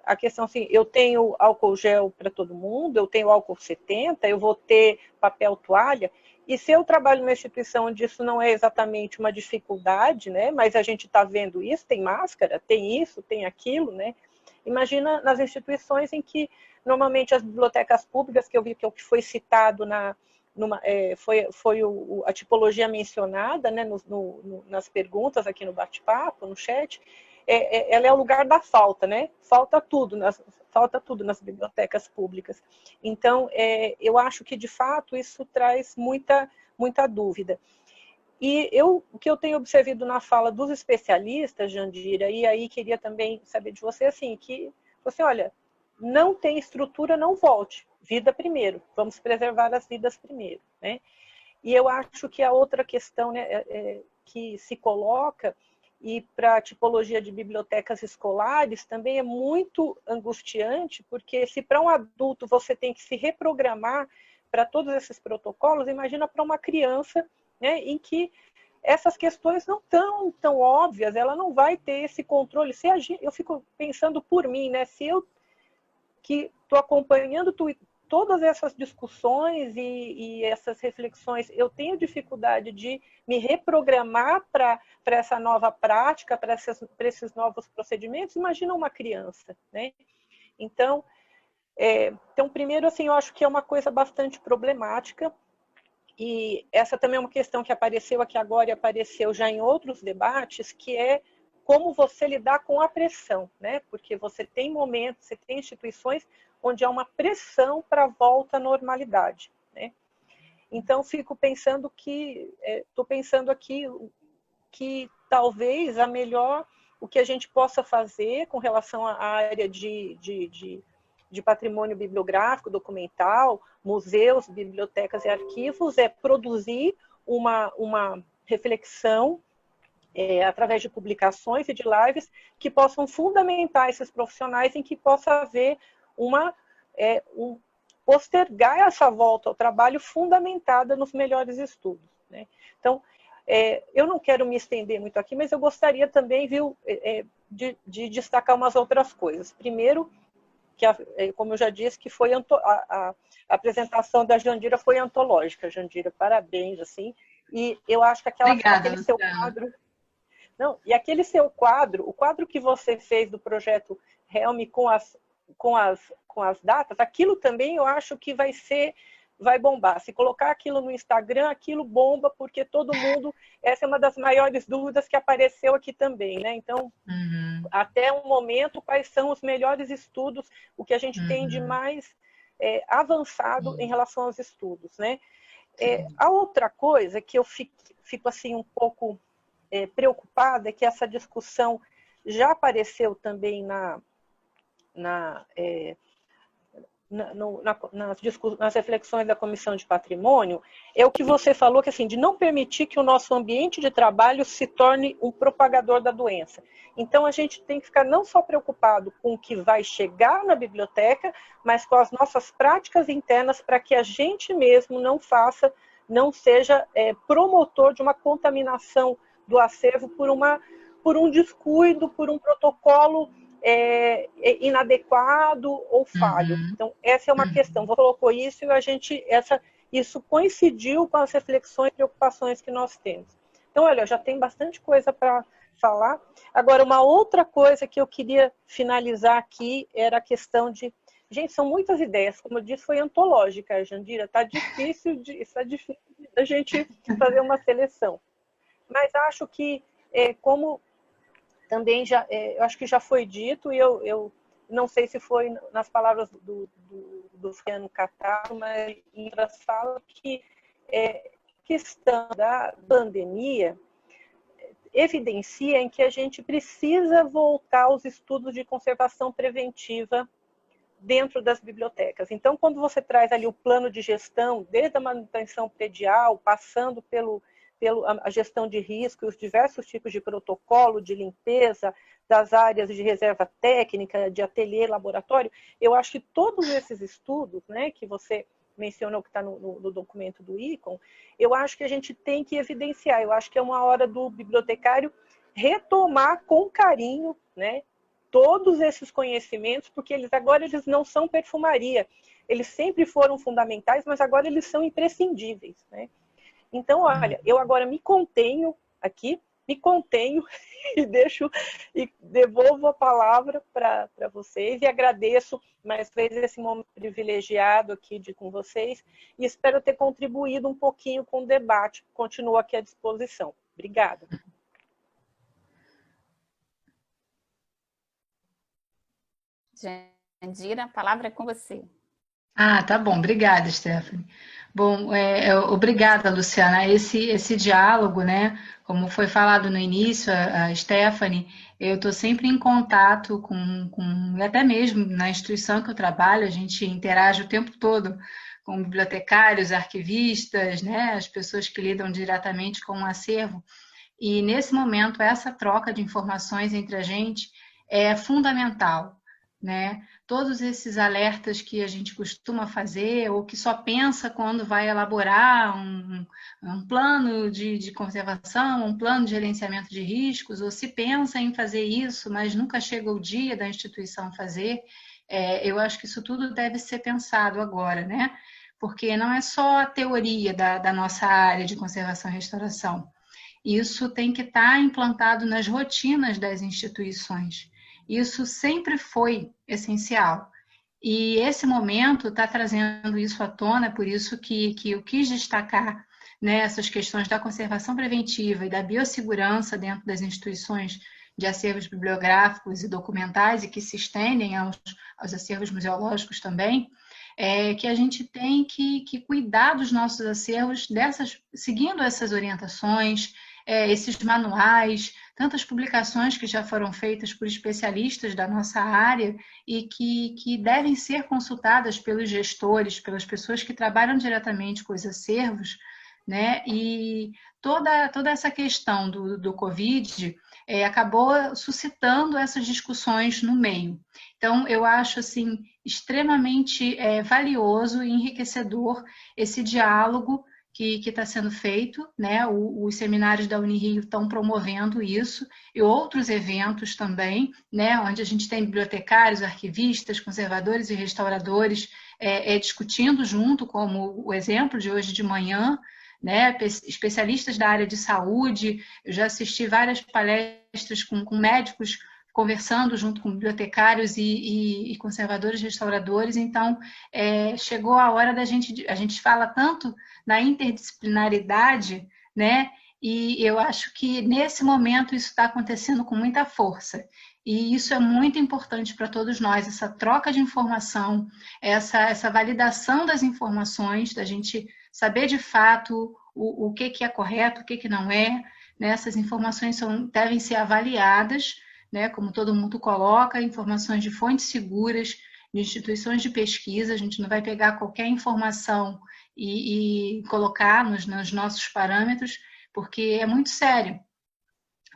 [SPEAKER 5] a questão assim, eu tenho álcool gel para todo mundo, eu tenho álcool 70, eu vou ter papel toalha, e se eu trabalho numa instituição onde isso não é exatamente uma dificuldade, né, mas a gente está vendo isso, tem máscara, tem isso, tem aquilo, né? Imagina nas instituições em que normalmente as bibliotecas públicas, que eu vi que é o que foi citado foi a tipologia mencionada, né, nas perguntas aqui no bate-papo, no chat, ela é o lugar da falta, né? Falta tudo nas bibliotecas públicas. Então, eu acho que, de fato, isso traz muita dúvida. E o que eu tenho observado na fala dos especialistas, Jandira, e aí queria também saber de você, assim, que você, olha, não tem estrutura, não volte. Vida primeiro, vamos preservar as vidas primeiro, né? E eu acho que a outra questão, né, que se coloca, e para a tipologia de bibliotecas escolares também é muito angustiante, porque se para um adulto você tem que se reprogramar para todos esses protocolos, imagina para uma criança, né, em que essas questões não estão tão óbvias, ela não vai ter esse controle. Eu fico pensando por mim, né, se eu que estou acompanhando todas essas discussões e essas reflexões, eu tenho dificuldade de me reprogramar para essa nova prática, para esses novos procedimentos. Imagina uma criança, né? Então, primeiro, assim, eu acho que é uma coisa bastante problemática, e essa também é uma questão que apareceu aqui agora e apareceu já em outros debates, que é como você lidar com a pressão, né? Porque você tem momentos, você tem instituições onde há uma pressão para a volta à normalidade, né? Então, fico pensando estou pensando aqui que talvez o que a gente possa fazer com relação à área de patrimônio bibliográfico, documental, museus, bibliotecas e arquivos, é produzir uma reflexão através de publicações e de lives que possam fundamentar esses profissionais, em que possa haver postergar essa volta ao trabalho fundamentada nos melhores estudos, né? Então, eu não quero me estender muito aqui, mas eu gostaria também, de destacar umas outras coisas. Primeiro, como eu já disse, que foi a apresentação da Jandira foi antológica. Jandira, parabéns, assim. E eu acho que aquele seu quadro... Não, e aquele seu quadro, o quadro que você fez do projeto Helm com as datas, aquilo também eu acho que vai bombar. Se colocar aquilo no Instagram, aquilo bomba, porque todo mundo... Essa é uma das maiores dúvidas que apareceu aqui também, né? Então, até o momento, quais são os melhores estudos, o que a gente tem de mais avançado em relação aos estudos, né? A outra coisa que eu fico assim um pouco preocupada é que essa discussão já apareceu também nas reflexões da Comissão de Patrimônio, é o que você falou, que assim, de não permitir que o nosso ambiente de trabalho se torne um propagador da doença. Então, a gente tem que ficar não só preocupado com o que vai chegar na biblioteca, mas com as nossas práticas internas, para que a gente mesmo não seja promotor de uma contaminação do acervo por um descuido, por um protocolo inadequado ou falho. Então, essa é uma questão. Você colocou isso e isso coincidiu com as reflexões e preocupações que nós temos. Então, olha, já tem bastante coisa para falar. Agora, uma outra coisa que eu queria finalizar aqui era a questão de... Gente, são muitas ideias. Como eu disse, foi antológica, Jandira. Está difícil da gente fazer uma seleção. Mas acho que, como também eu acho que já foi dito, e eu não sei se foi nas palavras do Fiano Cataro, mas em outras falas, que a questão da pandemia evidencia em que a gente precisa voltar aos estudos de conservação preventiva dentro das bibliotecas. Então, quando você traz ali o plano de gestão, desde a manutenção predial, passando a gestão de risco e os diversos tipos de protocolo de limpeza das áreas de reserva técnica, de ateliê, laboratório. Eu acho que todos esses estudos, né, que você mencionou que está no documento do ICOM, eu acho que a gente tem que evidenciar. Eu acho que é uma hora do bibliotecário retomar com carinho, né, todos esses conhecimentos, porque agora eles não são perfumaria. Eles sempre foram fundamentais, mas agora eles são imprescindíveis, né? Então, olha, eu agora me contenho aqui, e devolvo a palavra para vocês e agradeço mais vezes esse momento privilegiado aqui com vocês e espero ter contribuído um pouquinho com o debate. Continuo aqui à disposição. Obrigada.
[SPEAKER 1] Jandira, a palavra é com você.
[SPEAKER 4] Tá bom. Obrigada, Stephanie. Bom, obrigada, Luciana. Esse diálogo, né? Como foi falado no início, a Stephanie, eu estou sempre em contato e até mesmo na instituição que eu trabalho, a gente interage o tempo todo com bibliotecários, arquivistas, né? As pessoas que lidam diretamente com o acervo. E nesse momento, essa troca de informações entre a gente é fundamental, né? Todos esses alertas que a gente costuma fazer ou que só pensa quando vai elaborar um plano de conservação, um plano de gerenciamento de riscos, ou se pensa em fazer isso, mas nunca chega o dia da instituição fazer, eu acho que isso tudo deve ser pensado agora, né? Porque não é só a teoria da nossa área de conservação e restauração. Isso tem que estar implantado nas rotinas das instituições. Isso sempre foi essencial. E esse momento está trazendo isso à tona, por isso que eu quis destacar, né, essas questões da conservação preventiva e da biossegurança dentro das instituições de acervos bibliográficos e documentais e que se estendem aos acervos museológicos também, que a gente tem que cuidar dos nossos acervos seguindo essas orientações, esses manuais, tantas publicações que já foram feitas por especialistas da nossa área e que devem ser consultadas pelos gestores, pelas pessoas que trabalham diretamente com os acervos, né? E toda essa questão do Covid acabou suscitando essas discussões no meio. Então, eu acho assim, extremamente valioso e enriquecedor esse diálogo que está sendo feito, né? Os seminários da Unirio estão promovendo isso e outros eventos também, né? Onde a gente tem bibliotecários, arquivistas, conservadores e restauradores discutindo junto, como o exemplo de hoje de manhã, né? Especialistas da área de saúde. Eu já assisti várias palestras com médicos conversando junto com bibliotecários e conservadores, restauradores. Então, chegou a hora a gente fala tanto na interdisciplinaridade, né? E eu acho que nesse momento isso está acontecendo com muita força. E isso é muito importante para todos nós, essa troca de informação, essa validação das informações, da gente saber de fato o que é correto, o que não é, né? Essas informações devem ser avaliadas, né? Como todo mundo coloca, informações de fontes seguras, de instituições de pesquisa. A gente não vai pegar qualquer informação e colocar nos nossos parâmetros, porque é muito sério.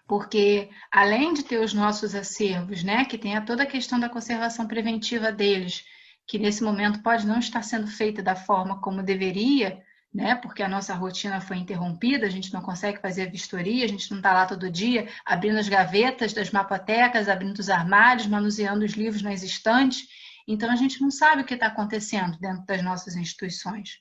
[SPEAKER 4] Porque, além de ter os nossos acervos, né, que tem toda a questão da conservação preventiva deles, que nesse momento pode não estar sendo feita da forma como deveria, né, porque a nossa rotina foi interrompida, a gente não consegue fazer a vistoria, a gente não está lá todo dia abrindo as gavetas das mapotecas, abrindo os armários, manuseando os livros nas estantes. Então, a gente não sabe o que está acontecendo dentro das nossas instituições,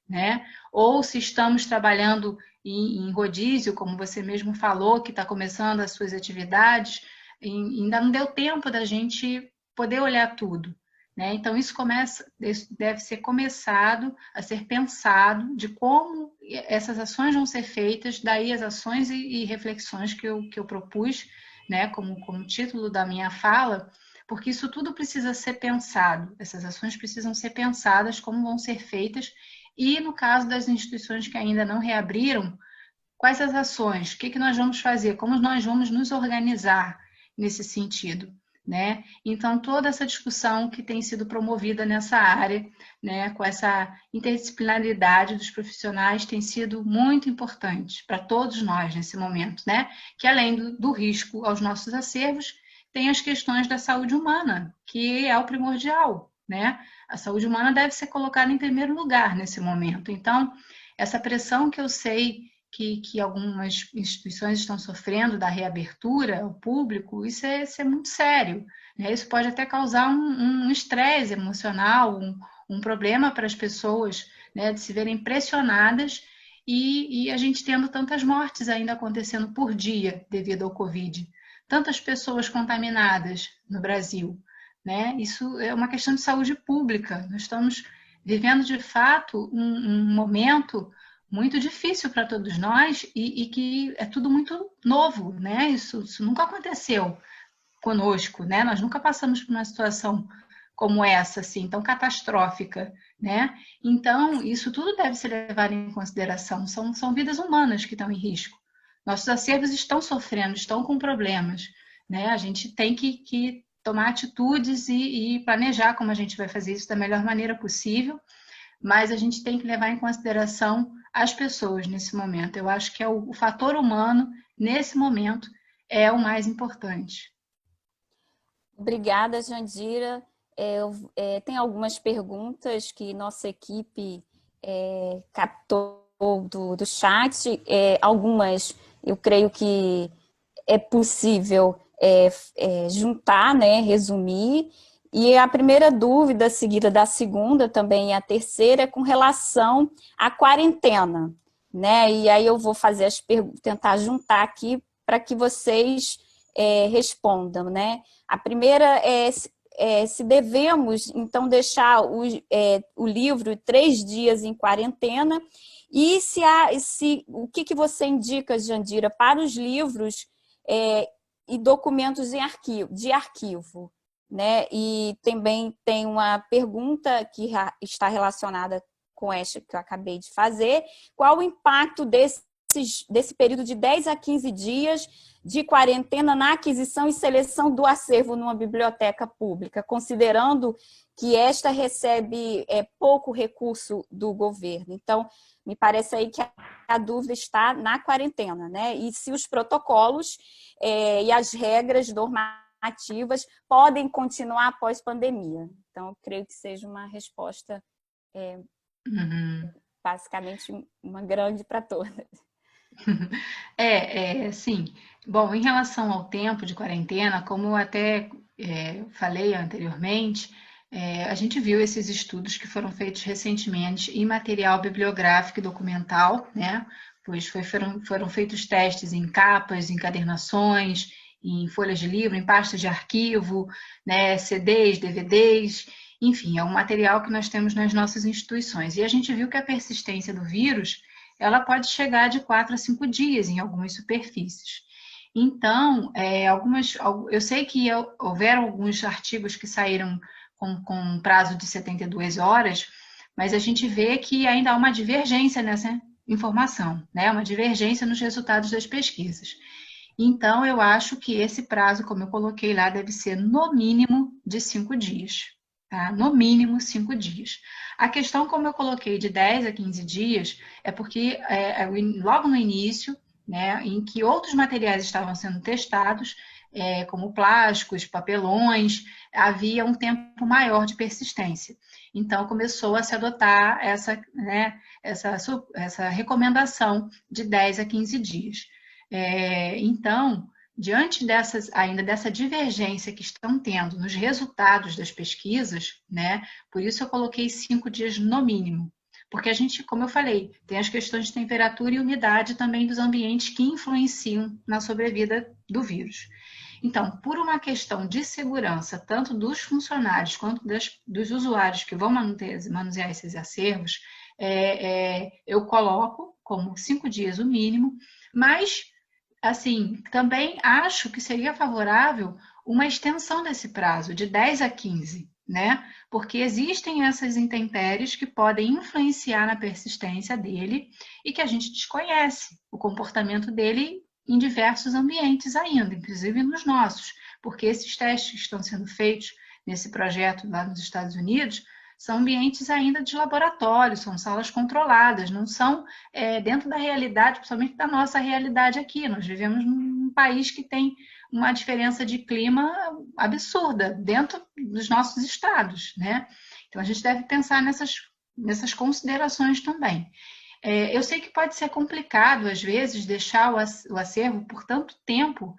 [SPEAKER 4] né? Ou se estamos trabalhando em rodízio, como você mesmo falou, que está começando as suas atividades, ainda não deu tempo da gente poder olhar tudo, né? Então, isso deve ser começado a ser pensado de como essas ações vão ser feitas, daí as ações e reflexões que eu propus, né, como título da minha fala, porque isso tudo precisa ser pensado, essas ações precisam ser pensadas, como vão ser feitas, e no caso das instituições que ainda não reabriram, quais as ações, o que nós vamos fazer, como nós vamos nos organizar nesse sentido, né? Então, toda essa discussão que tem sido promovida nessa área, né, com essa interdisciplinaridade dos profissionais, tem sido muito importante para todos nós nesse momento, né? Que além do risco aos nossos acervos, tem as questões da saúde humana, que é o primordial, né? A saúde humana deve ser colocada em primeiro lugar nesse momento. Então, essa pressão que eu sei que algumas instituições estão sofrendo da reabertura ao público, isso é muito sério, né? Isso pode até causar um estresse emocional, um problema para as pessoas, né? De se verem pressionadas e a gente tendo tantas mortes ainda acontecendo por dia devido ao Covid. Tantas pessoas contaminadas no Brasil, né? Isso é uma questão de saúde pública. Nós estamos vivendo, de fato, um momento muito difícil para todos nós e que é tudo muito novo, né? Isso nunca aconteceu conosco, né? Nós nunca passamos por uma situação como essa, assim, tão catastrófica, né? Então, isso tudo deve ser levado em consideração. São vidas humanas que estão em risco. Nossos acervos estão sofrendo, estão com problemas, né? A gente tem que tomar atitudes e planejar como a gente vai fazer isso da melhor maneira possível, mas a gente tem que levar em consideração as pessoas nesse momento. Eu acho que o fator humano, nesse momento, é o mais importante.
[SPEAKER 1] Obrigada, Jandira. Tem algumas perguntas que nossa equipe captou do chat. Algumas eu creio que é possível juntar, né, resumir. E a primeira dúvida, seguida da segunda, também a terceira, é com relação à quarentena, né? E aí eu vou fazer tentar juntar aqui para que vocês respondam, né? A primeira é se devemos, então, deixar o livro 3 dias em quarentena, e o que você indica, Jandira, para os livros e documentos de arquivo, né? E também tem uma pergunta que está relacionada com esta que eu acabei de fazer. Qual o impacto desse período de 10 a 15 dias de quarentena na aquisição e seleção do acervo numa biblioteca pública, considerando que esta recebe pouco recurso do governo? Então, me parece aí que a dúvida está na quarentena, né? E se os protocolos e as regras normativas podem continuar após pandemia. Então, eu creio que seja uma resposta basicamente uma grande para todas.
[SPEAKER 4] Sim. Bom, em relação ao tempo de quarentena, como eu até falei anteriormente, a gente viu esses estudos que foram feitos recentemente em material bibliográfico e documental, né? Pois foram feitos testes em capas, encadernações, em folhas de livro, em pastas de arquivo, né? CDs, DVDs, enfim, é um material que nós temos nas nossas instituições. E a gente viu que a persistência do vírus, ela pode chegar de 4 a 5 dias em algumas superfícies. Então, eu sei que houveram alguns artigos que saíram com um prazo de 72 horas, mas a gente vê que ainda há uma divergência nessa informação, né? Uma divergência nos resultados das pesquisas. Então, eu acho que esse prazo, como eu coloquei lá, deve ser no mínimo de 5 dias. Tá? No mínimo 5 dias. A questão, como eu coloquei, de 10 a 15 dias, é porque logo no início, né, em que outros materiais estavam sendo testados, como plásticos, papelões, havia um tempo maior de persistência. Então, começou a se adotar essa recomendação de 10 a 15 dias. Então, diante dessa divergência que estão tendo nos resultados das pesquisas, né, por isso eu coloquei 5 dias no mínimo. Porque a gente, como eu falei, tem as questões de temperatura e umidade também dos ambientes que influenciam na sobrevida do vírus. Então, por uma questão de segurança, tanto dos funcionários quanto dos usuários que vão manusear esses acervos, eu coloco como 5 dias o mínimo, mas, assim, também acho que seria favorável uma extensão desse prazo, de 10 a 15, né? Porque existem essas intempéries que podem influenciar na persistência dele e que a gente desconhece o comportamento dele em diversos ambientes ainda, inclusive nos nossos. porque esses testes que estão sendo feitos nesse projeto lá nos Estados Unidos são ambientes ainda de laboratório, são salas controladas, não são dentro da realidade, principalmente da nossa realidade aqui. Nós vivemos num país que tem uma diferença de clima absurda dentro dos nossos estados, né? Então, a gente deve pensar nessas considerações também. Eu sei que pode ser complicado, às vezes, deixar o acervo por tanto tempo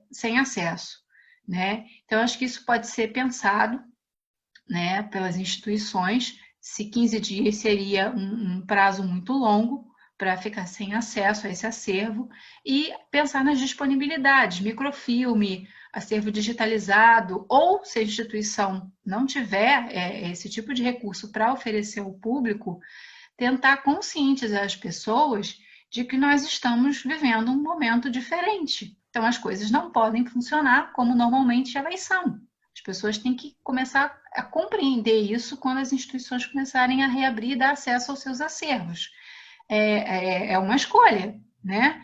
[SPEAKER 4] sem acesso, né? Então, acho que isso pode ser pensado, né, pelas instituições, se 15 dias seria um prazo muito longo para ficar sem acesso a esse acervo, e pensar nas disponibilidades, microfilme, acervo digitalizado, ou se a instituição não tiver esse tipo de recurso para oferecer ao público, tentar conscientizar as pessoas de que nós estamos vivendo um momento diferente. Então, as coisas não podem funcionar como normalmente elas são. As pessoas têm que começar a compreender isso quando as instituições começarem a reabrir e dar acesso aos seus acervos. É uma escolha, né?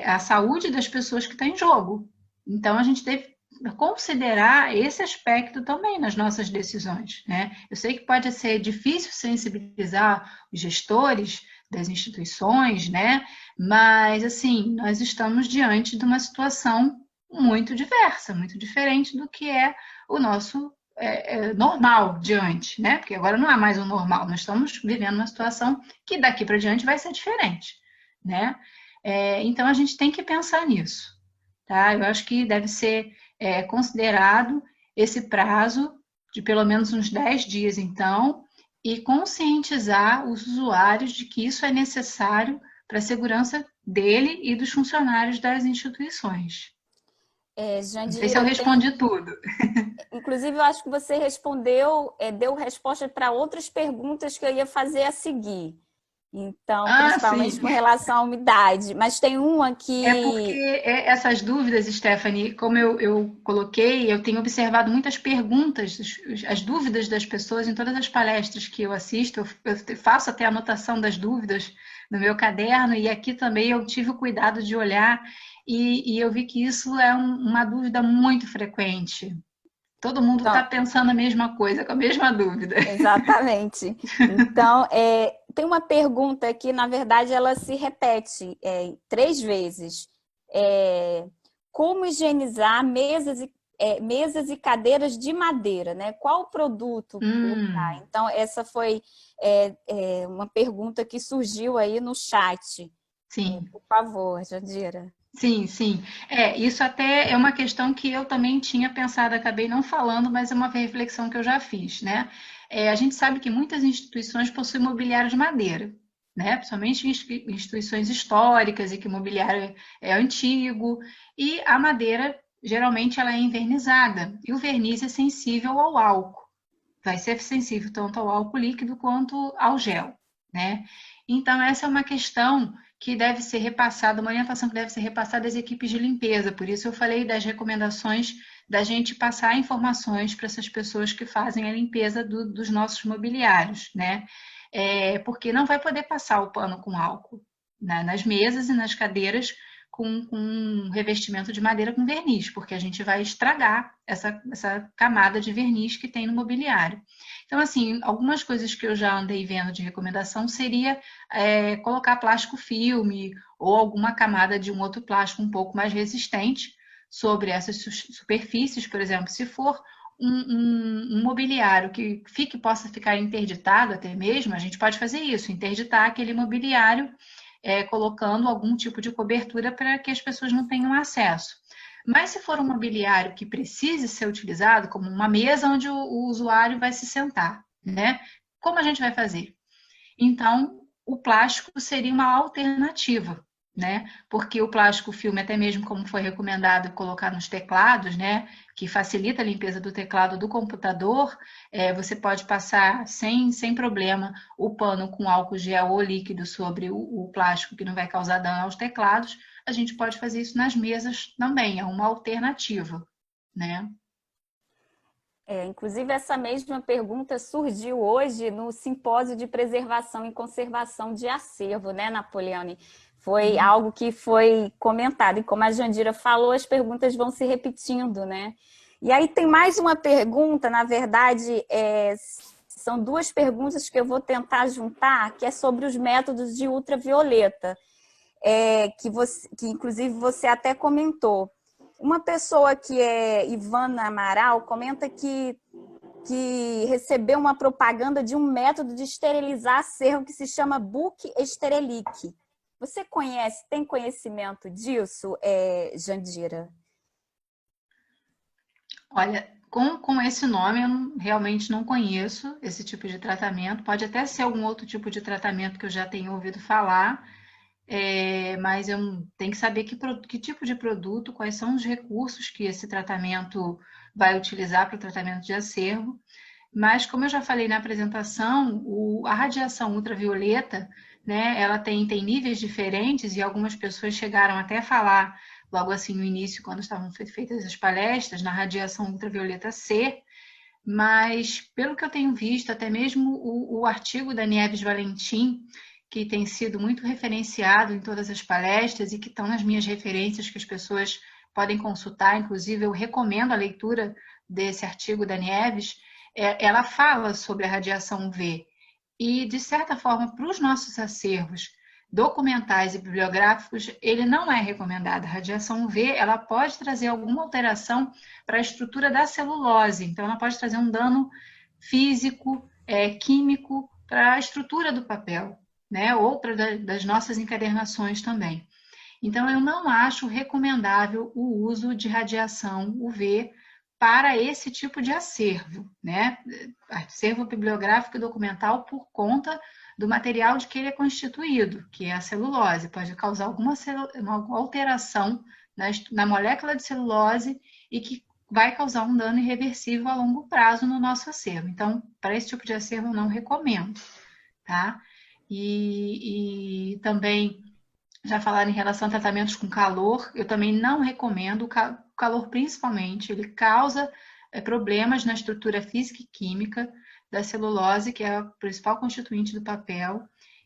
[SPEAKER 4] A saúde das pessoas que está em jogo. Então, a gente deve considerar esse aspecto também nas nossas decisões, né? Eu sei que pode ser difícil sensibilizar os gestores das instituições, né? Mas, assim, nós estamos diante de uma situação muito diversa, muito diferente do que é o nosso normal diante, né? Porque agora não é mais o normal, nós estamos vivendo uma situação que daqui para diante vai ser diferente, né? Então a gente tem que pensar nisso, tá? Eu acho que deve ser considerado esse prazo de pelo menos uns 10 dias, então, e conscientizar os usuários de que isso é necessário para a segurança dele e dos funcionários das instituições.
[SPEAKER 1] Jandira,
[SPEAKER 4] não sei se eu respondi tudo.
[SPEAKER 1] Inclusive, eu acho que você respondeu, deu resposta para outras perguntas que eu ia fazer a seguir. Então, principalmente
[SPEAKER 4] sim.
[SPEAKER 1] com relação à umidade. Mas tem uma que...
[SPEAKER 4] Porque essas dúvidas, Stephanie, como eu coloquei, eu tenho observado muitas perguntas, as dúvidas das pessoas em todas as palestras que eu assisto, eu faço até a anotação das dúvidas no meu caderno, e aqui também eu tive o cuidado de olhar, e eu vi que isso é uma dúvida muito frequente. Todo mundo está pensando a mesma coisa, com a mesma dúvida.
[SPEAKER 1] Exatamente. Então, tem uma pergunta que, na verdade, ela se repete 3 vezes. Como higienizar mesas e cadeiras de madeira, né? Qual produto colocar? Então, essa foi uma pergunta que surgiu aí no chat.
[SPEAKER 4] Sim.
[SPEAKER 1] Por favor, Jandira.
[SPEAKER 4] Sim, sim. Isso até é uma questão que eu também tinha pensado, acabei não falando, mas é uma reflexão que eu já fiz, né? A gente sabe que muitas instituições possuem mobiliário de madeira, né? Principalmente instituições históricas e que o mobiliário é antigo, e a madeira, geralmente, ela é envernizada, e o verniz é sensível ao álcool. Vai ser sensível tanto ao álcool líquido quanto ao gel, né? Então, essa é uma questão que deve ser repassada, uma orientação que deve ser repassada às equipes de limpeza. Por isso eu falei das recomendações da gente passar informações para essas pessoas que fazem a limpeza dos nossos mobiliários, né? Porque não vai poder passar o pano com álcool, né? Nas mesas e nas cadeiras com revestimento de madeira com verniz, porque a gente vai estragar essa camada de verniz que tem no mobiliário. Então, assim, algumas coisas que eu já andei vendo de recomendação seria colocar plástico filme ou alguma camada de um outro plástico um pouco mais resistente sobre essas superfícies, por exemplo, se for um mobiliário que possa ficar interditado até mesmo, a gente pode fazer isso, interditar aquele mobiliário colocando algum tipo de cobertura para que as pessoas não tenham acesso. Mas se for um mobiliário que precise ser utilizado, como uma mesa onde o usuário vai se sentar, né? Como a gente vai fazer? Então, o plástico seria uma alternativa, né? Porque o plástico filme, até mesmo como foi recomendado colocar nos teclados, né? Que facilita a limpeza do teclado do computador, você pode passar sem problema o pano com álcool gel ou líquido sobre o plástico, que não vai causar dano aos teclados. A gente pode fazer isso nas mesas também, é uma alternativa, né?
[SPEAKER 1] Inclusive, essa mesma pergunta surgiu hoje no Simpósio de Preservação e Conservação de Acervo, né, Napoleone? Foi algo que foi comentado. E como a Jandira falou, as perguntas vão se repetindo, né? E aí tem mais uma pergunta, na verdade, são duas perguntas que eu vou tentar juntar, que é sobre os métodos de ultravioleta, que inclusive você até comentou. Uma pessoa que é Ivana Amaral comenta que recebeu uma propaganda de um método de esterilizar acervo que se chama Book Esterelic. Você tem conhecimento disso, Jandira?
[SPEAKER 4] Olha, com esse nome eu realmente não conheço esse tipo de tratamento. Pode até ser algum outro tipo de tratamento que eu já tenho ouvido falar, mas eu tenho que saber que tipo de produto, quais são os recursos que esse tratamento vai utilizar para o tratamento de acervo. Mas, como eu já falei na apresentação, a radiação ultravioleta, né, ela tem níveis diferentes e algumas pessoas chegaram até a falar, logo assim no início, quando estavam feitas as palestras, na radiação ultravioleta C, mas, pelo que eu tenho visto, até mesmo o artigo da Nieves Valentim, que tem sido muito referenciado em todas as palestras e que estão nas minhas referências que as pessoas podem consultar, inclusive eu recomendo a leitura desse artigo da Nieves, ela fala sobre a radiação UV e, de certa forma, para os nossos acervos documentais e bibliográficos, ele não é recomendado. A radiação UV, ela pode trazer alguma alteração para a estrutura da celulose, então ela pode trazer um dano físico, químico para a estrutura do papel, né? Ou para das nossas encadernações também. Então, eu não acho recomendável o uso de radiação UV para esse tipo de acervo, né? Acervo bibliográfico e documental por conta do material de que ele é constituído, que é a celulose. Pode causar alguma alteração na molécula de celulose e que vai causar um dano irreversível a longo prazo no nosso acervo. Então, para esse tipo de acervo, eu não recomendo, tá? E também, já falaram em relação a tratamentos com calor, eu também não recomendo. O calor, principalmente, ele causa problemas na estrutura física e química da celulose, que é a principal constituinte do papel.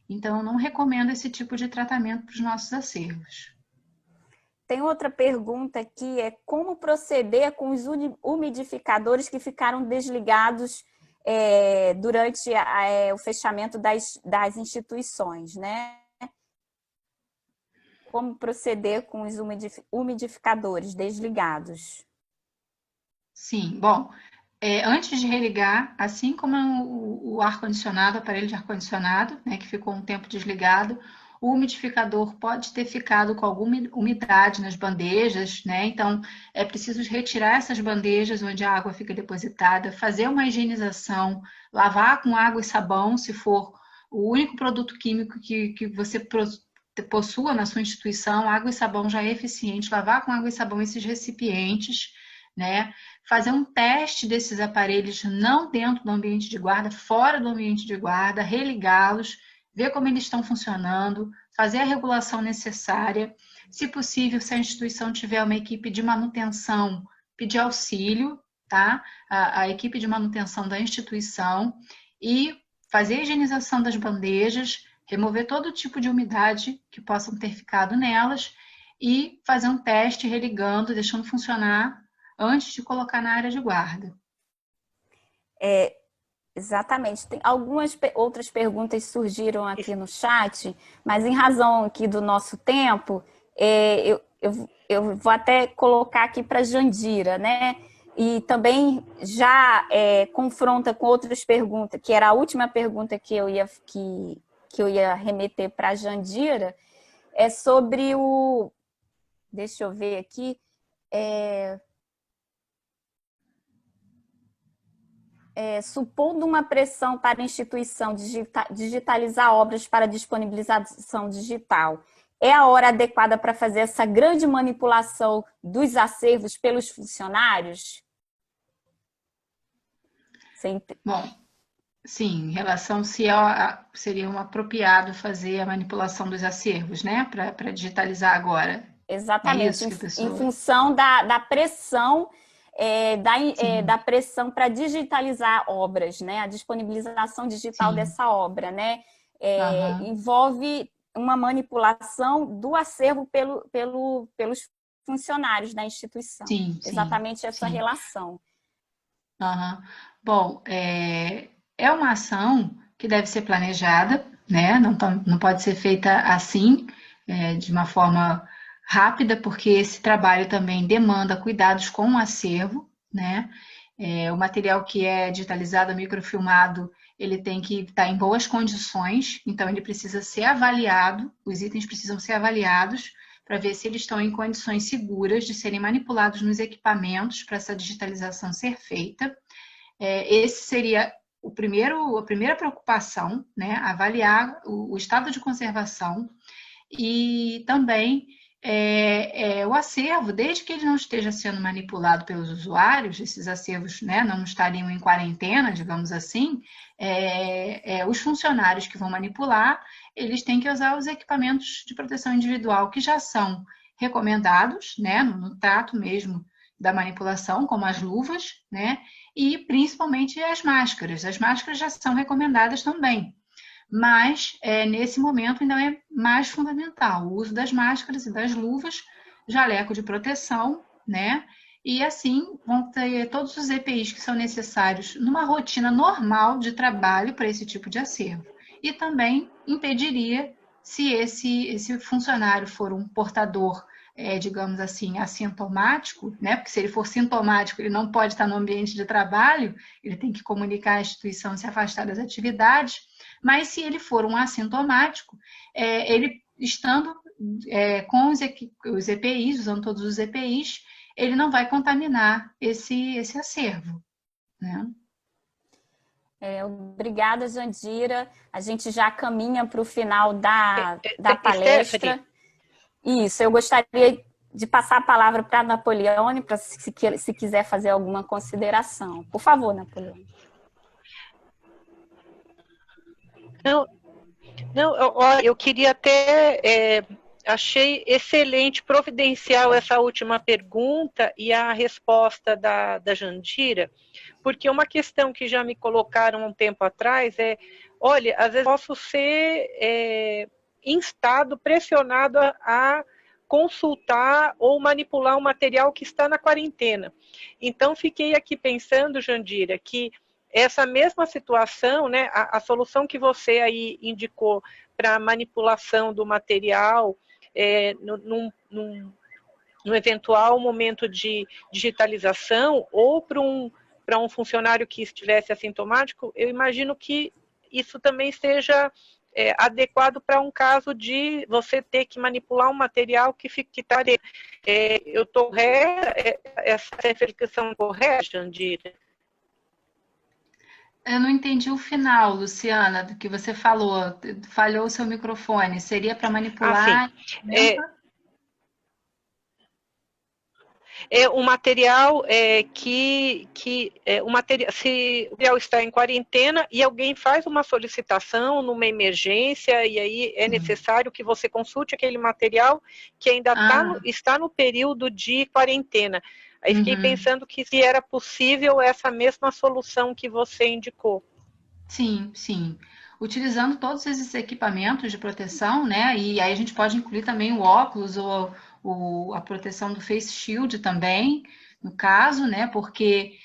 [SPEAKER 4] Então, eu não recomendo esse tipo de tratamento para os nossos acervos.
[SPEAKER 1] Tem outra pergunta aqui, como proceder com os umidificadores que ficaram desligados durante o fechamento das instituições, né? Como proceder com os umidificadores desligados?
[SPEAKER 4] Sim, bom, antes de religar, assim como o ar-condicionado, o aparelho de ar-condicionado, né, que ficou um tempo desligado, o umidificador pode ter ficado com alguma umidade nas bandejas, né? Então, é preciso retirar essas bandejas onde a água fica depositada, fazer uma higienização, lavar com água e sabão, se for o único produto químico que você possua na sua instituição. Água e sabão já é eficiente, lavar com água e sabão esses recipientes, né? Fazer um teste desses aparelhos não dentro do ambiente de guarda, fora do ambiente de guarda, religá-los, ver como eles estão funcionando, fazer a regulação necessária. Se possível, se a instituição tiver uma equipe de manutenção, pedir auxílio, tá? A equipe de manutenção da instituição e fazer a higienização das bandejas, remover todo tipo de umidade que possam ter ficado nelas e fazer um teste religando, deixando funcionar antes de colocar na área de guarda.
[SPEAKER 1] Exatamente. Tem algumas outras perguntas surgiram aqui no chat, mas em razão aqui do nosso tempo, eu vou até colocar aqui para Jandira, né? E também já confronta com outras perguntas, que era a última pergunta que eu ia remeter para a Jandira, é sobre o... Deixa eu ver aqui. Supondo uma pressão para a instituição digitalizar obras para disponibilização digital, é a hora adequada para fazer essa grande manipulação dos acervos pelos funcionários?
[SPEAKER 4] Bom, sim, em relação se seria apropriado fazer a manipulação dos acervos, né, para digitalizar agora.
[SPEAKER 1] Exatamente, em função da pressão, da pressão para digitalizar obras, né, a disponibilização digital dessa obra, né, envolve uma manipulação do acervo pelos funcionários da instituição.
[SPEAKER 4] Sim,
[SPEAKER 1] exatamente essa
[SPEAKER 4] sim.
[SPEAKER 1] relação.
[SPEAKER 4] Uhum. Bom, é uma ação que deve ser planejada, né? Não pode ser feita assim, de uma forma rápida, porque esse trabalho também demanda cuidados com o acervo, né? O material que é digitalizado, microfilmado, ele tem que estar em boas condições, então ele precisa ser avaliado, os itens precisam ser avaliados para ver se eles estão em condições seguras de serem manipulados nos equipamentos para essa digitalização ser feita. Esse seria a primeira preocupação, né? Avaliar o estado de conservação e também o acervo, desde que ele não esteja sendo manipulado pelos usuários, esses acervos, né, não estariam em quarentena, digamos assim, os funcionários que vão manipular, eles têm que usar os equipamentos de proteção individual que já são recomendados, né, no trato mesmo da manipulação, como as luvas, né, e principalmente as máscaras. As máscaras já são recomendadas também. Mas, nesse momento, ainda é mais fundamental o uso das máscaras e das luvas, jaleco de proteção, né? E assim vão ter todos os EPIs que são necessários numa rotina normal de trabalho para esse tipo de acervo. E também impediria, se esse funcionário for um portador, digamos assim, assintomático, né? Porque se ele for sintomático, ele não pode estar no ambiente de trabalho, ele tem que comunicar à instituição e se afastar das atividades. Mas se ele for um assintomático, ele estando com os EPIs, usando todos os EPIs, ele não vai contaminar esse acervo, né?
[SPEAKER 1] Obrigada, Jandira. A gente já caminha para o final da palestra.
[SPEAKER 5] Stephanie.
[SPEAKER 1] Isso, eu gostaria de passar a palavra para a Napoleone, para se quiser fazer alguma consideração. Por favor, Napoleone.
[SPEAKER 5] Não, eu queria até, achei excelente, providencial essa última pergunta e a resposta da Jandira, porque uma questão que já me colocaram um tempo atrás olha, às vezes posso ser instado, pressionado a consultar ou manipular um material que está na quarentena. Então, fiquei aqui pensando, Jandira, que essa mesma situação, né, a solução que você aí indicou para manipulação do material num eventual momento de digitalização ou para um funcionário que estivesse assintomático, eu imagino que isso também seja adequado para um caso de você ter que manipular um material que está... eu estou essa reflexão correta, Jandira?
[SPEAKER 4] Eu não entendi o final, Luciana, do que você falou. Falhou o seu microfone. Seria para manipular?
[SPEAKER 5] Um material se o material está em quarentena e alguém faz uma solicitação numa emergência e aí é necessário que você consulte aquele material que ainda está no período de quarentena. Aí fiquei pensando que se era possível essa mesma solução que você indicou.
[SPEAKER 4] Sim, sim. Utilizando todos esses equipamentos de proteção, né? E aí a gente pode incluir também o óculos ou a proteção do face shield também, no caso, né? Porque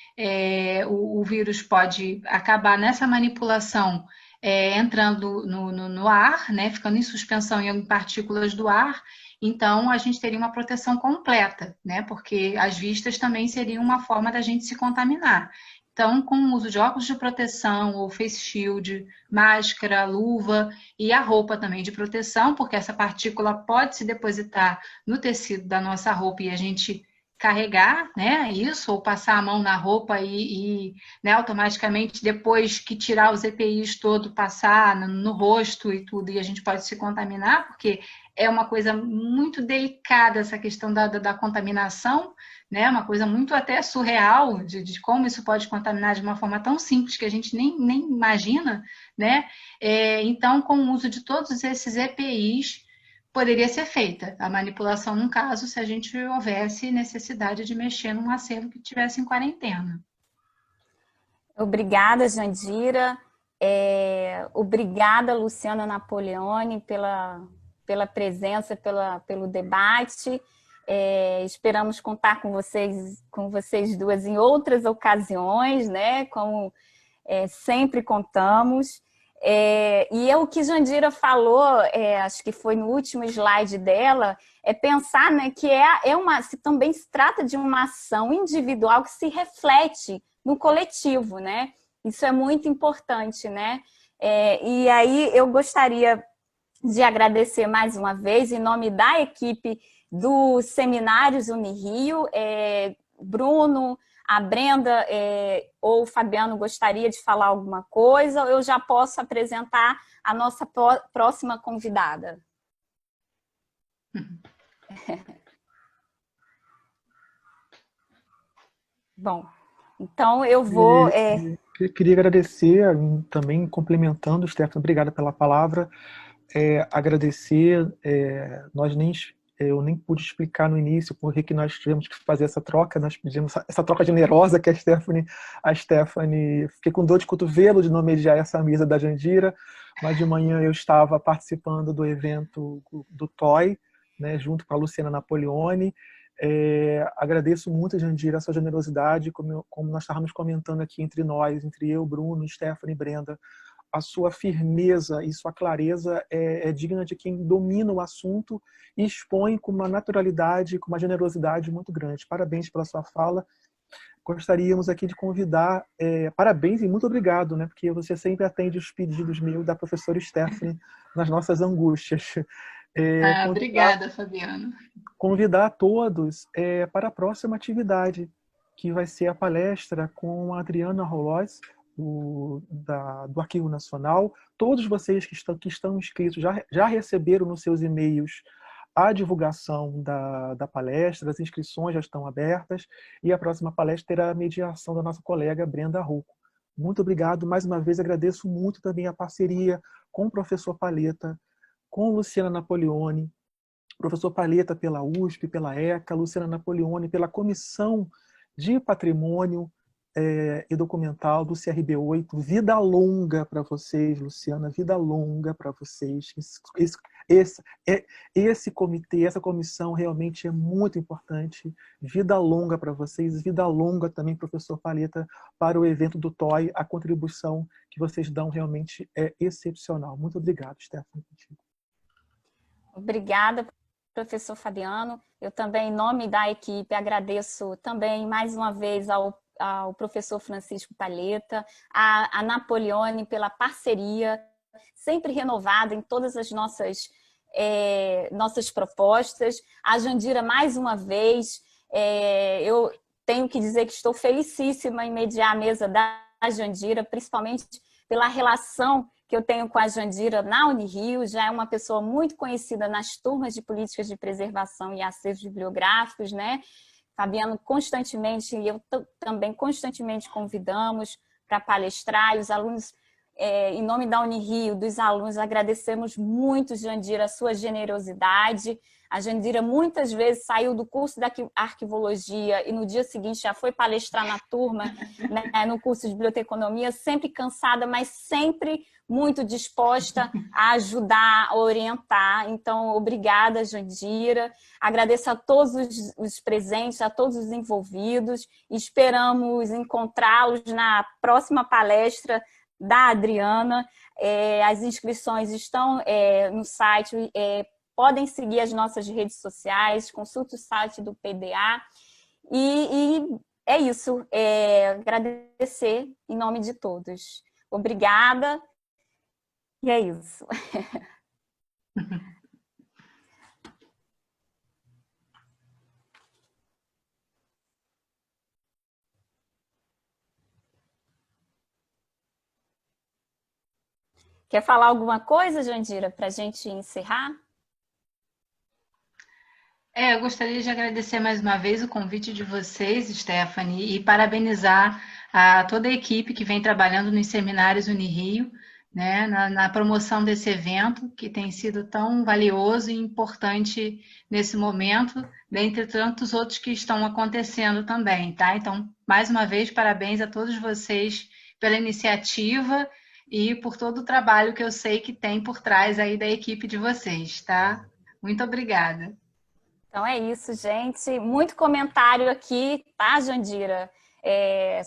[SPEAKER 4] o vírus pode acabar nessa manipulação entrando no ar, né? Ficando em suspensão em partículas do ar. Então, a gente teria uma proteção completa, né? Porque as vistas também seriam uma forma da gente se contaminar. Então, com o uso de óculos de proteção, ou face shield, máscara, luva e a roupa também de proteção, porque essa partícula pode se depositar no tecido da nossa roupa e a gente carregar, né, isso, ou passar a mão na roupa e né, automaticamente, depois que tirar os EPIs todo, passar no rosto e tudo, e a gente pode se contaminar, porque é uma coisa muito delicada essa questão da contaminação, né, uma coisa muito até surreal de como isso pode contaminar de uma forma tão simples que a gente nem imagina, né, então, com o uso de todos esses EPIs, poderia ser feita a manipulação num caso se a gente houvesse necessidade de mexer num acervo que estivesse em quarentena.
[SPEAKER 1] Obrigada, Jandira. Obrigada, Luciana Napoleone, pela presença, pelo debate. Esperamos contar com vocês duas em outras ocasiões, né? Como sempre contamos. E é o que Jandira falou, acho que foi no último slide dela, pensar, né, que também se trata de uma ação individual que se reflete no coletivo, né? Isso é muito importante, né? E aí eu gostaria de agradecer mais uma vez, em nome da equipe do Seminários Unirio, Bruno, a Brenda ou o Fabiano gostaria de falar alguma coisa, ou eu já posso apresentar a nossa próxima convidada. Bom, então eu vou...
[SPEAKER 6] Eu queria agradecer, também complementando, Stephanie, obrigada pela palavra, agradecer, eu nem pude explicar no início por que nós tivemos que fazer essa troca, nós pedimos essa troca generosa que a Stephanie, fiquei com dor de cotovelo de não mediar essa mesa da Jandira, mas de manhã eu estava participando do evento do TOI, né, junto com a Luciana Napoleone. Agradeço muito, Jandira, a sua generosidade, como nós estávamos comentando aqui entre nós, entre eu, Bruno, Stephanie e Brenda, a sua firmeza e sua clareza é digna de quem domina o assunto e expõe com uma naturalidade, com uma generosidade muito grande. Parabéns pela sua fala. Gostaríamos aqui de convidar, parabéns e muito obrigado, né, porque você sempre atende os pedidos meus da professora Stephanie nas nossas angústias.
[SPEAKER 4] Obrigada, Fabiano.
[SPEAKER 6] Convidar a todos para a próxima atividade, que vai ser a palestra com a Adriana Rolós, do Arquivo Nacional. Todos vocês que estão inscritos já receberam nos seus e-mails a divulgação da palestra, as inscrições já estão abertas, e a próxima palestra terá a mediação da nossa colega Brenda Rocco. Muito obrigado, mais uma vez agradeço muito também a parceria com o professor Paleta, com Luciana Napoleone, professor Paleta pela USP, pela ECA, Luciana Napoleone pela Comissão de Patrimônio e Documental do CRB8. Vida longa para vocês, Luciana, vida longa para vocês. Esse comitê, essa comissão realmente é muito importante. Vida longa para vocês, vida longa também, professor Paleta, para o evento do TOI. A contribuição que vocês dão realmente é excepcional. Muito obrigado, Stephanie.
[SPEAKER 1] Obrigada, professor Fabiano. Eu também, em nome da equipe, agradeço também mais uma vez ao professor Francisco Paleta, a Napoleone pela parceria, sempre renovada em todas as nossas propostas. A Jandira, mais uma vez, eu tenho que dizer que estou felicíssima em mediar a mesa da Jandira, principalmente pela relação que eu tenho com a Jandira na Unirio. Já é uma pessoa muito conhecida nas turmas de políticas de preservação e acervos bibliográficos, né? Fabiano constantemente, e eu também constantemente convidamos para palestrar, e os alunos, em nome da Unirio, dos alunos, agradecemos muito, Jandira, a sua generosidade. A Jandira muitas vezes saiu do curso da arquivologia e no dia seguinte já foi palestrar na turma, né, no curso de biblioteconomia, sempre cansada, mas sempre muito disposta a ajudar, a orientar. Então, obrigada, Jandira. Agradeço a todos os presentes, a todos os envolvidos. Esperamos encontrá-los na próxima palestra da Adriana. As inscrições estão no site, podem seguir as nossas redes sociais, consulte o site do PDA. E é isso, agradecer em nome de todos. Obrigada. E é isso. Quer falar alguma coisa, Jandira, para a gente encerrar?
[SPEAKER 4] Eu gostaria de agradecer mais uma vez o convite de vocês, Stephanie, e parabenizar a toda a equipe que vem trabalhando nos seminários Unirio, né, na promoção desse evento, que tem sido tão valioso e importante nesse momento, dentre tantos outros que estão acontecendo também, tá? Então, mais uma vez, parabéns a todos vocês pela iniciativa e por todo o trabalho que eu sei que tem por trás aí da equipe de vocês, tá? Muito obrigada.
[SPEAKER 1] Então é isso, gente. Muito comentário aqui, tá, Jandira?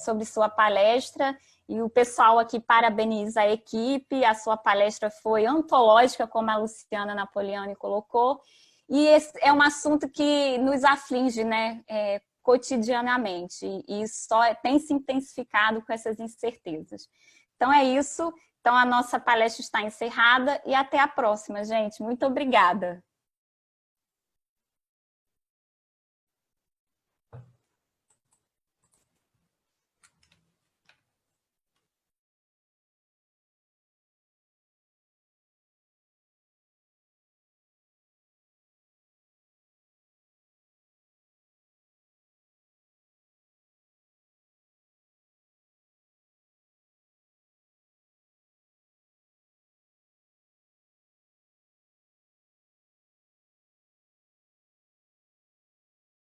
[SPEAKER 1] Sobre sua palestra. E o pessoal aqui parabeniza a equipe. A sua palestra foi antológica, como a Luciana Napoliani colocou. E esse é um assunto que nos aflige, né, cotidianamente. E só tem se intensificado com essas incertezas. Então é isso. Então a nossa palestra está encerrada e até a próxima, gente. Muito obrigada.